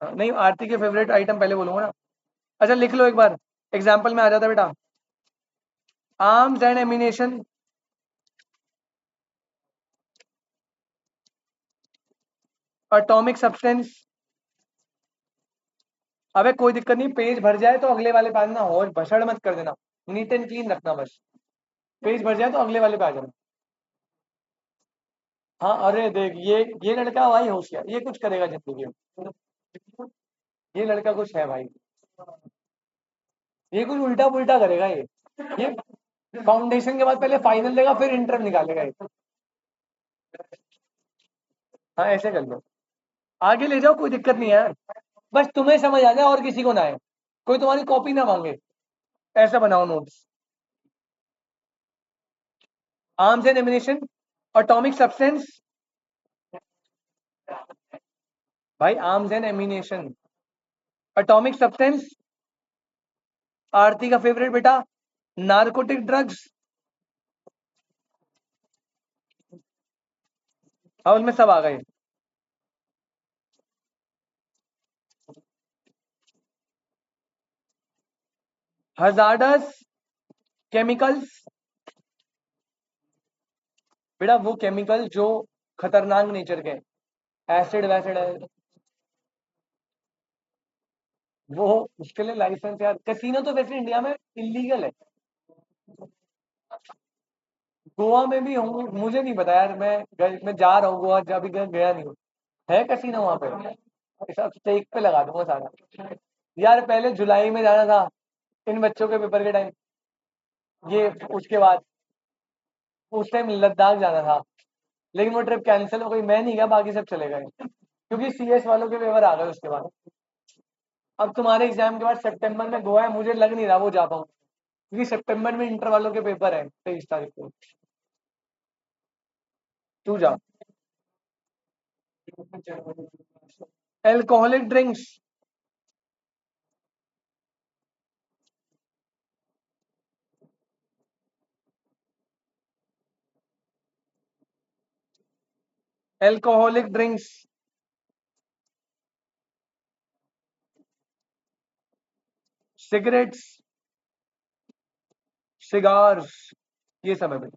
नहीं, आरती के फेवरेट आइटम पहले बोलूंगा ना। अच्छा लिख लो एक बार, एग्जाम्पल में आ जाता बेटा। Arms and ammunition, atomic substance. अबे कोई दिक्कत नहीं, पेज भर जाए तो अगले वाले पे आ जाना, और भसड़ मत कर देना, नीट एंड क्लीन रखना बस। पेज भर जाए तो अगले वाले पे आ जाना। हाँ, अरे देख ये लड़का भाई होशियार, ये कुछ करेगा जिंदगी में। ये लड़का कुछ है भाई, ये कुछ उल्टा पुल्टा करेगा ये फाउंडेशन के बाद पहले फाइनल देगा, फिर इंटर निकालेगा ये। हाँ ऐसे कर लो, आगे ले जाओ, कोई दिक्कत नहीं है यार। बस तुम्हें समझ आ जाए और किसी को ना आए, कोई तुम्हारी कॉपी ना मांगे, ऐसा बनाओ notes. Arms and ammunition, atomic substance. भाई arms and ammunition, atomic substance, Aarti का फेवरेट बेटा नारकोटिक ड्रग्स। हाँ उनमें सब आ गए। हजार्डस केमिकल्स, बेटा वो केमिकल जो खतरनाक नेचर के, एसिड वैसिड है वो, उसके लिए लाइसेंस यार। कैसीनो तो वैसे इंडिया में इलीगल है। गोवा में भी हूँ, मुझे नहीं पता यार, मैं जा रहा हूँ गोवा, जब भी गया नहीं हूँ। है कैसीनो वहां पे? सब स्टेक पे लगा दूंगा सारा। यार पहले जुलाई में जाना था, इन बच्चों के पेपर के टाइम, ये उसके बाद उस टाइम लद्दाख जाना था, लेकिन वो ट्रिप कैंसिल हो गई, मैं नहीं गया, बाकी सब चले गए क्योंकि सीएस वालों के पेपर आ गए उसके बाद। अब तुम्हारे एग्जाम के बाद सितंबर में गोवा है, मुझे लग नहीं रहा वो जा पाऊँ, क्योंकि सितंबर में इंटर वालों के पेपर है 23 तारीख को। तू जा। Alcoholic drinks, alcoholic drinks, cigarettes, cigars, ये सब है भाई।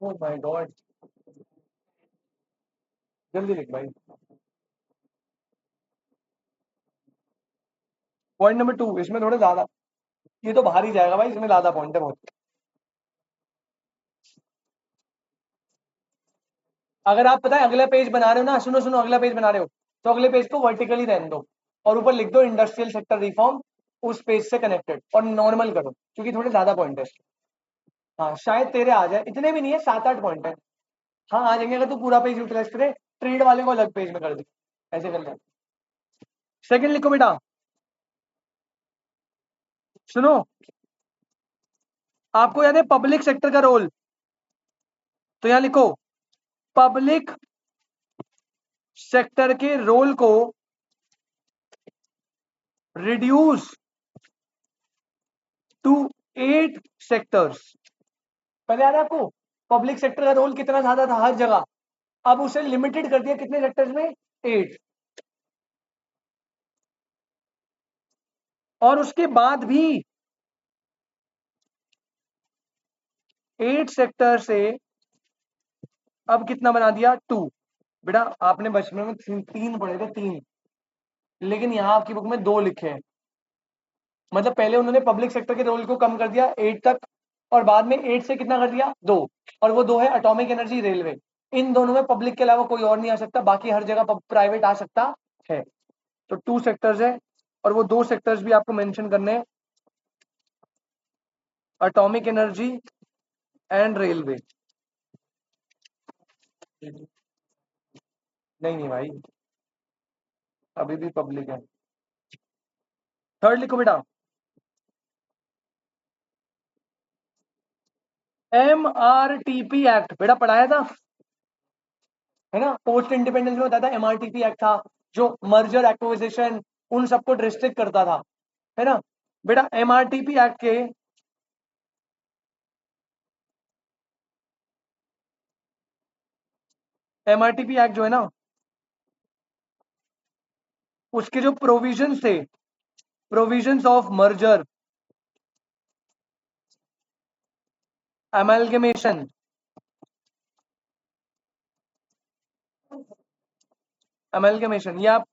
ओह माय गॉड, जल्दी लिख भाई। पॉइंट नंबर 2, इसमें थोड़े ज्यादा, ये तो बाहर ही जाएगा भाई, इसमें ज्यादा पॉइंट है बहुत। अगर आप पता है अगला पेज बना रहे हो ना, सुनो सुनो, अगला पेज बना रहे हो तो अगले पेज को वर्टिकली रहने दो, और ऊपर लिख दो इंडस्ट्रियल सेक्टर रिफॉर्म, उस पेज से कनेक्टेड, और नॉर्मल करो क्योंकि थोड़े ज्यादा पॉइंट है। हाँ शायद तेरे आ जाए, इतने भी नहीं है, 7-8 पॉइंट है। हाँ आ जाएंगे अगर तू पूरा पेज यूटिलाइज करे, ट्रेड वाले को अलग पेज में कर दे, ऐसे कर ले। सेकंड लिखो बेटा, सुनो, आपको याद है पब्लिक सेक्टर का रोल, तो यहां लिखो पब्लिक सेक्टर के रोल को रिड्यूस टू 8 सेक्टर्स। पहले याद है आपको पब्लिक सेक्टर का रोल कितना ज्यादा था हर जगह, अब उसे लिमिटेड कर दिया कितने सेक्टर्स में? 8। और उसके बाद भी 8 सेक्टर से अब कितना बना दिया? 2। बेटा आपने बचपन में 3 पढ़े थे, 3, लेकिन यहाँ आपकी बुक में 2 लिखे हैं। मतलब पहले उन्होंने पब्लिक सेक्टर के रोल को कम कर दिया 8 तक, और बाद में 8 से कितना कर दिया? 2। और वो 2 है एटॉमिक एनर्जी, रेलवे। इन दोनों में पब्लिक के अलावा कोई और नहीं आ सकता, बाकी हर जगह प्राइवेट आ सकता है। तो 2 सेक्टर्स है, और वो 2 सेक्टर्स भी आपको मेंशन करने हैं, एटॉमिक एनर्जी एंड रेलवे। नहीं नहीं भाई, अभी भी पब्लिक है। थर्ड लिखो बेटा, MRTP एक्ट, बेटा पढ़ाया था है ना, पोस्ट इंडिपेंडेंस में बताया था। MRTP एक्ट था जो मर्जर एक्विजिशन उन सबको रिस्ट्रिक्ट करता था, है ना बेटा। MRTP एक्ट के MRTP एक्ट जो है ना, उसके जो प्रोविजन थे, provisions of merger, amalgamation, amalgamation ये आप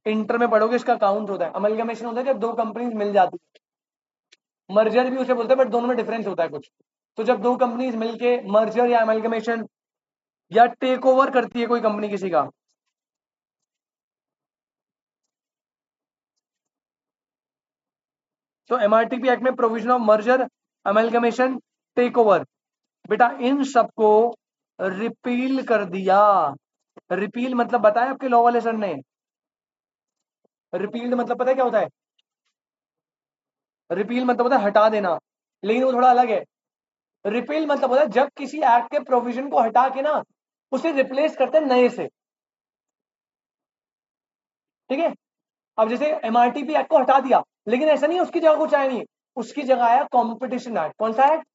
इंटर में पढ़ोगे, इसका काउंट होता है। अमेलगमेशन होता है जब दो कंपनीज मिल जाती है, मर्जर भी उसे बोलते हैं, बट दोनों में डिफरेंस होता है कुछ। तो जब दो कंपनीज मिलके मर्जर या अमेलगमेशन या टेक ओवर करती है कोई कंपनी किसी का, तो MRTP एक्ट में provision of merger, amalgamation, take over, बेटा इन सबको रिपील कर दिया। रिपील मतलब बताया आपके लॉ वाले सर ने? रिपील्ड मतलब पता है क्या होता है? रिपील मतलब होता है हटा देना, लेकिन वो थोड़ा अलग है। रिपील मतलब होता है जब किसी एक्ट के प्रोविजन को हटा के ना उसे रिप्लेस करते हैं नए से, ठीक है। अब जैसे MRTP एक्ट को हटा दिया, लेकिन ऐसा नहीं है उसकी जगह कुछ आया नहीं, उसकी जगह आया कॉम्पिटिशन एक्ट। कौन सा एक्ट?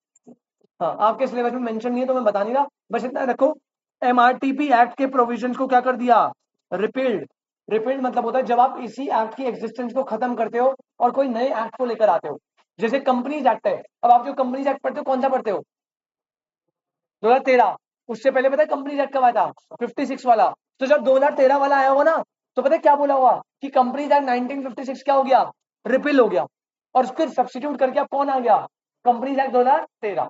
हाँ, आपके सिलेबस में मेंशन नहीं है तो मैं बता नहीं रहा, बस इतना रखो। MRTP एक्ट के प्रोविजंस को क्या कर दिया? रिपील्ड। रिपील्ड मतलब होता है जब आप इसी एक्ट की एग्जिस्टेंस को खत्म करते हो और कोई नए एक्ट को लेकर आते हो। जैसे कंपनीज एक्ट है, अब आप जो कंपनीज एक्ट पढ़ते हो कौन सा पढ़ते हो? 2013। उससे पहले पता है कंपनीज एक्ट कब आया था? 56 वाला। तो जब 2013 वाला आया होगा ना, तो पता है क्या बोला हुआ कि कंपनीज एक्ट 1956 क्या हो गया? रिपील हो गया। और फिर सब्स्टिट्यूट करके अब कौन आ गया? Companies act 2013।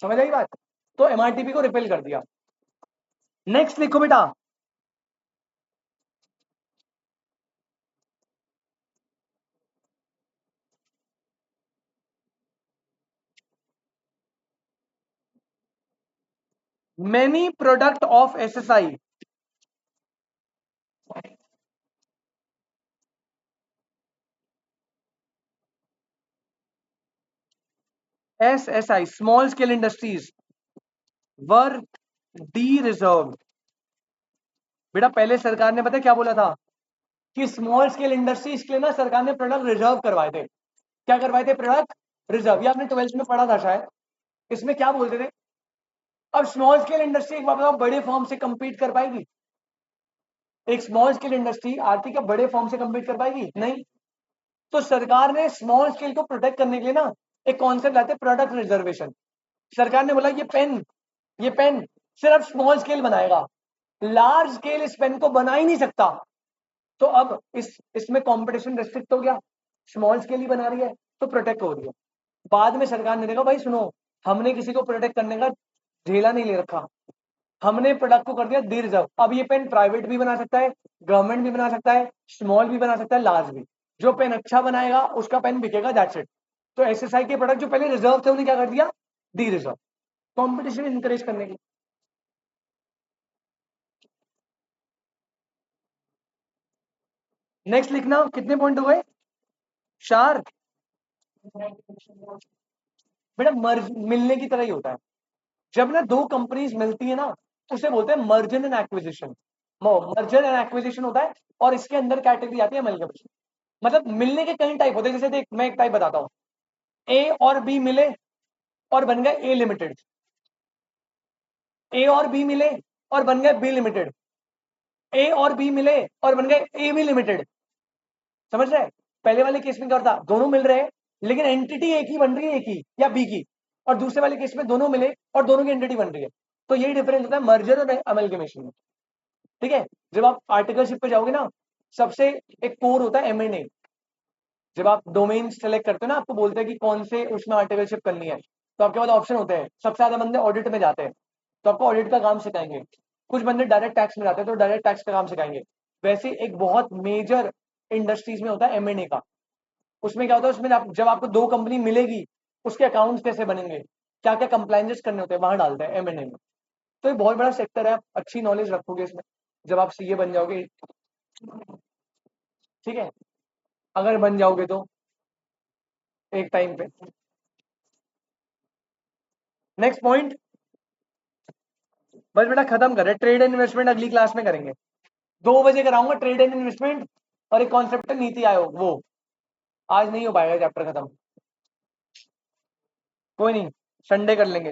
समझ आई बात? तो MRTP को रिपील कर दिया। नेक्स्ट लिखो बेटा, many product of SSI। SSI small scale industries were D reserve. बेटा पहले सरकार ने पता है क्या बोला था कि स्मॉल स्केल इंडस्ट्रीज के लिए ना सरकार ने प्रोडक्ट रिजर्व करवाए थे। क्या करवाए थे? Product reserve. ये आपने 12th में पढ़ा था शायद। इसमें क्या बोलते थे? अब स्मॉल स्केल इंडस्ट्री एक बात बताओ, बड़े फॉर्म से compete कर पाएगी? एक स्मॉल स्केल इंडस्ट्री आती क्या बड़े फॉर्म से compete कर पाएगी? नहीं। तो सरकार ने स्मॉल स्केल को प्रोटेक्ट करने के लिए ना एक कॉन्सेप्ट लाते, प्रोडक्ट रिजर्वेशन। सरकार ने बोला ये पेन सिर्फ स्मॉल स्केल बनाएगा, लार्ज स्केल इस पेन को बना ही नहीं सकता। तो अब इसमें कंपटीशन रेस्ट्रिक्ट हो गया, स्मॉल स्केल ही बना रही है तो प्रोटेक्ट हो रही है। बाद में सरकार ने देखा भाई सुनो, हमने किसी को प्रोटेक्ट करने का झेला नहीं ले रखा, हमने प्रोडक्ट को कर दिया डी रिजर्व। अब ये पेन प्राइवेट भी बना सकता है, गवर्नमेंट भी बना सकता है, स्मॉल भी बना सकता है, लार्ज भी। जो पेन अच्छा बनाएगा उसका पेन बिकेगा, दैट्स इट। तो SSI के प्रोडक्ट जो पहले रिजर्व थे उन्हें क्या कर दिया? डी रिजर्व, कॉम्पिटिशन इंकरेज करने के। नेक्स्ट लिखना, कितने पॉइंट हो गए? 4। बेटा मर्ज मिलने की तरह ही होता है। जब ना दो कंपनीज मिलती है ना, उसे बोलते हैं merger and acquisition. Merger and acquisition होता है, और इसके अंदर कैटेगरी आती है अमेलगमेशन। मतलब मिलने के कई टाइप होते हैं। जैसे देख मैं एक टाइप बताता हूँ, ए और बी मिले और बन गए ए लिमिटेड, ए और बी मिले और बन गए बी लिमिटेड, ए और बी मिले और बन गए ए बी लिमिटेड। समझ रहे? पहले वाले केस में क्या होता? दोनों मिल रहे हैं लेकिन एंटिटी एक ही बन रही है, एक ही या बी की। और दूसरे वाले केस में दोनों मिले और दोनों की एंटिटी बन रही है। तो यही डिफरेंस होता है मर्जर और अमेलगमेशन में, ठीक है। जब आप आर्टिकलशिप पे जाओगे ना, सबसे एक कोर होता है M&A। जब आप डोमेन सेलेक्ट करते हो ना, आपको बोलते हैं कि कौन से उसमें आर्टिकलशिप करनी है, तो आपके पास ऑप्शन होते हैं। सबसे ज्यादा बंदे ऑडिट में जाते हैं, तो आपको ऑडिट का काम सिखाएंगे। कुछ बंदे डायरेक्ट टैक्स में जाते हैं तो डायरेक्ट टैक्स का काम सिखाएंगे। वैसे एक बहुत मेजर इंडस्ट्रीज में होता है M&A का। उसमें क्या होता है, उसमें जब आपको दो कंपनी मिलेगी उसके अकाउंट्स कैसे बनेंगे, क्या क्या कंप्लाइंसेस करने होते हैं, वहां डालते हैं M&A में। तो ये बहुत बड़ा सेक्टर है, आप अच्छी नॉलेज रखोगे इसमें जब आप CA बन जाओगे, ठीक है, अगर बन जाओगे तो एक टाइम पे। नेक्स्ट पॉइंट, बस बेटा खत्म कर रहे, ट्रेड एंड इन्वेस्टमेंट अगली क्लास में करेंगे। 2 बजे कराऊंगा ट्रेड एंड इन्वेस्टमेंट, और एक कॉन्सेप्ट है नीति आयोग, वो आज नहीं हो पाएगा चैप्टर खत्म। कोई नहीं, संडे कर लेंगे।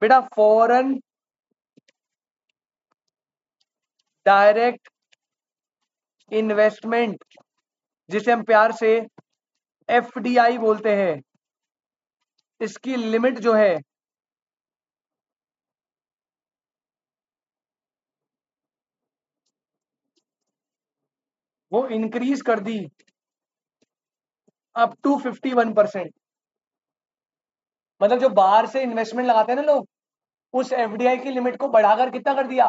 बेटा फॉरेन डायरेक्ट इन्वेस्टमेंट, जिसे हम प्यार से FDI बोलते हैं, इसकी लिमिट जो है वो इंक्रीज कर दी अप टू 51%। मतलब जो बाहर से इन्वेस्टमेंट लगाते हैं ना लोग, उस FDI की लिमिट को बढ़ाकर कितना कर दिया,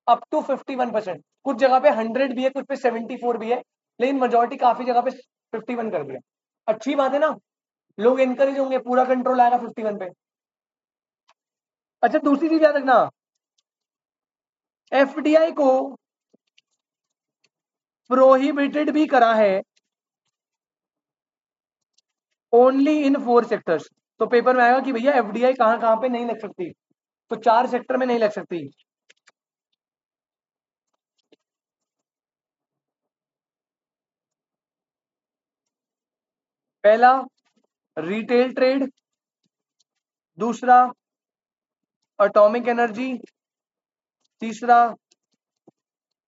अप टू 51%। कुछ जगह पे 100 भी है, कुछ पे 74 भी है, लेकिन मेजोरिटी काफी जगह पे 51 कर दिया। अच्छी बात है ना, लोग एनकरेज होंगे, पूरा कंट्रोल आएगा 51 पे। अच्छा दूसरी चीज याद रखना, FDI को प्रोहिबिटेड भी करा है ओनली इन 4 सेक्टर्स। तो पेपर में आएगा कि भैया FDI कहां कहां पे नहीं लग सकती, तो 4 सेक्टर में नहीं लग सकती। पहला रिटेल ट्रेड, दूसरा एटॉमिक एनर्जी, तीसरा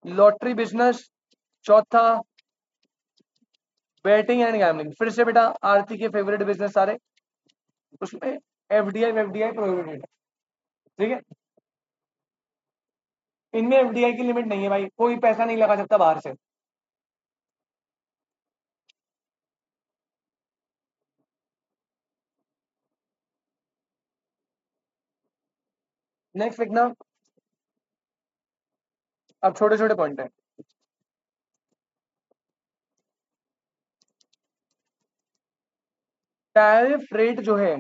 लॉटरी बिजनेस, चौथा बैटिंग एंड गैमलिंग। फिर से बेटा आरती के फेवरेट बिजनेस सारे, उसमें FDI प्रोहिबिटेड है, ठीक है। इनमें FDI की लिमिट नहीं है भाई, कोई पैसा नहीं लगा सकता बाहर से। नेक्स्ट लिखना, अब छोटे छोटे पॉइंट है। टैरिफ रेट जो है,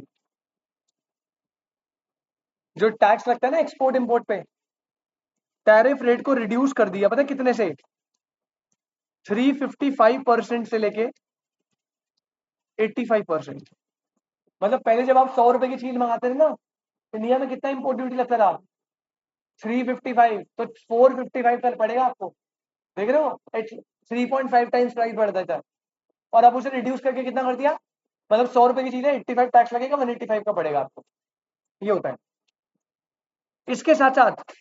जो टैक्स लगता है ना एक्सपोर्ट इंपोर्ट पे, टैरिफ रेट को रिड्यूस कर दिया, पता है कितने से, 355% से लेके 85%। मतलब पहले जब आप 100 रुपए की चीज मंगाते थे ना, इंडिया में कितना इंपोर्ट ड्यूटी लगता था, 355, तो 455 तक पड़ेगा आपको। देख रहे हो, 3.5 टाइम्स प्राइस बढ़ जाता है। और अब उसे रिड्यूस करके कितना कर दिया, मतलब 100 रुपए की चीज है, 85 टैक्स लगेगा, 185 का पड़ेगा आपको। ये होता है। इसके साथ साथ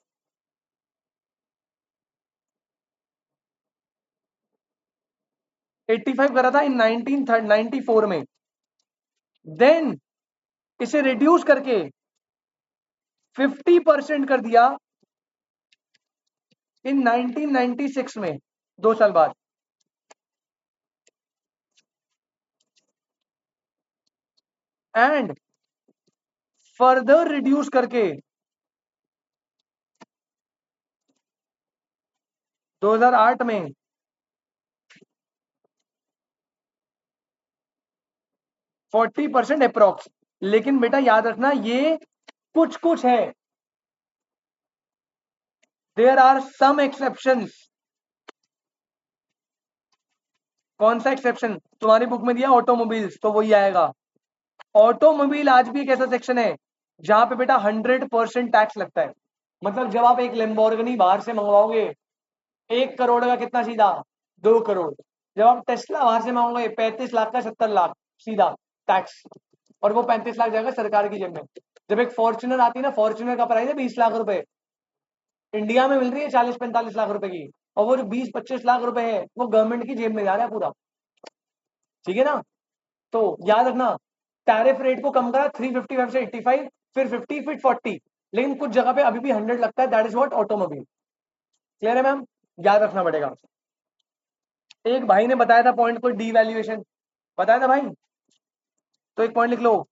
85 करा था इन 1994 में, देन इसे रिड्यूस करके 50% कर दिया इन 1996 में, 2 साल बाद। एंड फर्दर रिड्यूस करके 2008 में 40% अप्रोक्स। लेकिन बेटा याद रखना, ये कुछ कुछ है, देयर आर सम एक्सेप्शंस। कौन सा एक्सेप्शन, तुम्हारी बुक में दिया ऑटोमोबाइल्स, तो वही आएगा। ऑटोमोबाइल आज भी एक ऐसा सेक्शन है जहां पे बेटा 100% टैक्स लगता है। मतलब जब आप एक लेम्बोर्गिनी बाहर से मंगवाओगे, 1 करोड़ का कितना सीधा, 2 करोड़। जब आप टेस्ला बाहर से मंगवाओगे 35 लाख का 70 लाख सीधा टैक्स, और वो 35 लाख जाएगा सरकार की जेब में। जब एक फॉर्च्यूनर आती है ना, फॉर्च्यूनर का प्राइस है 20 लाख रुपए, इंडिया में मिल रही है 40-45 लाख रुपए की, और वो जो 20-25 लाख रुपए है वो गवर्नमेंट की जेब में जा रहा है पूरा, ठीक है ना। तो याद रखना, टैरिफ रेट को कम करा 355 से 85, फिर 50, फिर 40, लेकिन कुछ जगह पे अभी भी 100 लगता है, that is what automobile. Clear है मैम, याद रखना पड़ेगा। एक भाई ने बताया था पॉइंट, कोई डीवैल्यूएशन बताया था भाई, तो एक पॉइंट लिख लो,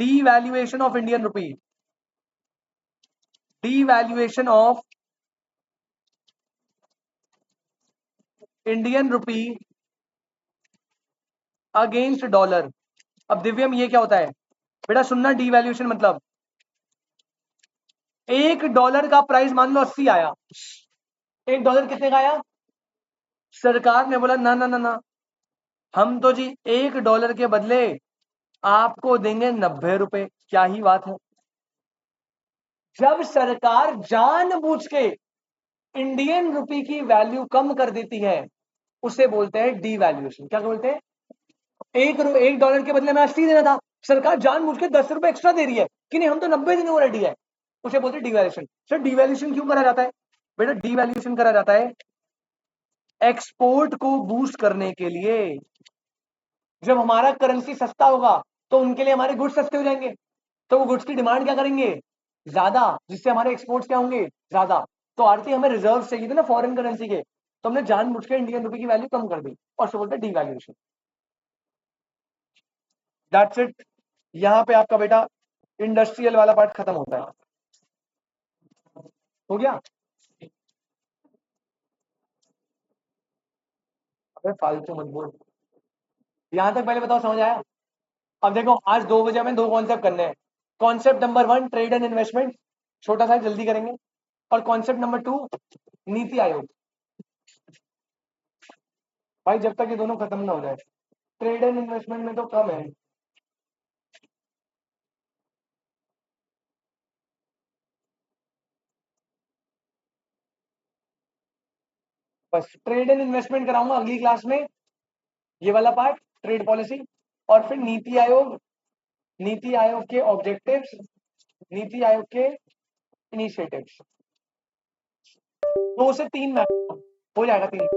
devaluation of Indian rupee, devaluation of Indian rupee against dollar. अब दिव्यम ये क्या होता है बेटा, सुनना, डीवैल्यूएशन मतलब $1 का प्राइस मान लो 80 आया, $1 कितने का आया? सरकार ने बोला ना ना ना ना, हम तो जी $1 के बदले आपको देंगे 90 रुपए। क्या ही बात है। जब सरकार जानबूझ के इंडियन रुपी की वैल्यू कम कर देती है उसे बोलते हैं डीवैल्यूएशन। क्या बोलते हैं? $1 के बदले में 80 देना था, सरकार जानबूझ के 10 रुपए एक्स्ट्रा दे रही है कि नहीं हम तो 90 देने को रेडी है, उसे बोलते हैं डीवैल्यूएशन। सर डीवैल्यूएशन क्यों करा जाता है? बेटा डीवैल्यूएशन करा जाता है एक्सपोर्ट को बूस्ट करने के लिए। जब हमारा करेंसी सस्ता होगा तो उनके लिए हमारे गुड्स सस्ते हो जाएंगे, तो वो गुड्स की डिमांड क्या करेंगे? ज्यादा, जिससे हमारे एक्सपोर्ट्स क्या होंगे? ज्यादा। तो आरती हमें रिजर्व चाहिए थे ना फॉरेन करेंसी के, तो हमने जानबूझ के इंडियन रुपए की वैल्यू कम कर दी और उसको बोलते हैं डीवैल्यूएशन। That's it. यहां पे आपका बेटा इंडस्ट्रियल वाला पार्ट खत्म होता है। हो गया? अबे फालतू मत बोल। यहां तक पहले बताओ समझ आया? अब देखो आज 2 बजे हमें 2 कॉन्सेप्ट करने हैं। Concept number 1 trade and investment, छोटा सा जल्दी करेंगे। और कॉन्सेप्ट नंबर 2 नीति आयोग। भाई जब तक ये दोनों खत्म ना हो जाए, ट्रेड एंड इन्वेस्टमेंट में तो कम है। बस ट्रेड एंड इन्वेस्टमेंट कराऊंगा अगली क्लास में, ये वाला पार्ट ट्रेड पॉलिसी, और फिर नीति आयोग, नीति आयोग के ऑब्जेक्टिव्स, नीति आयोग के इनिशिएटिव्स। 2 से 3 मैम हो जाएगा 3।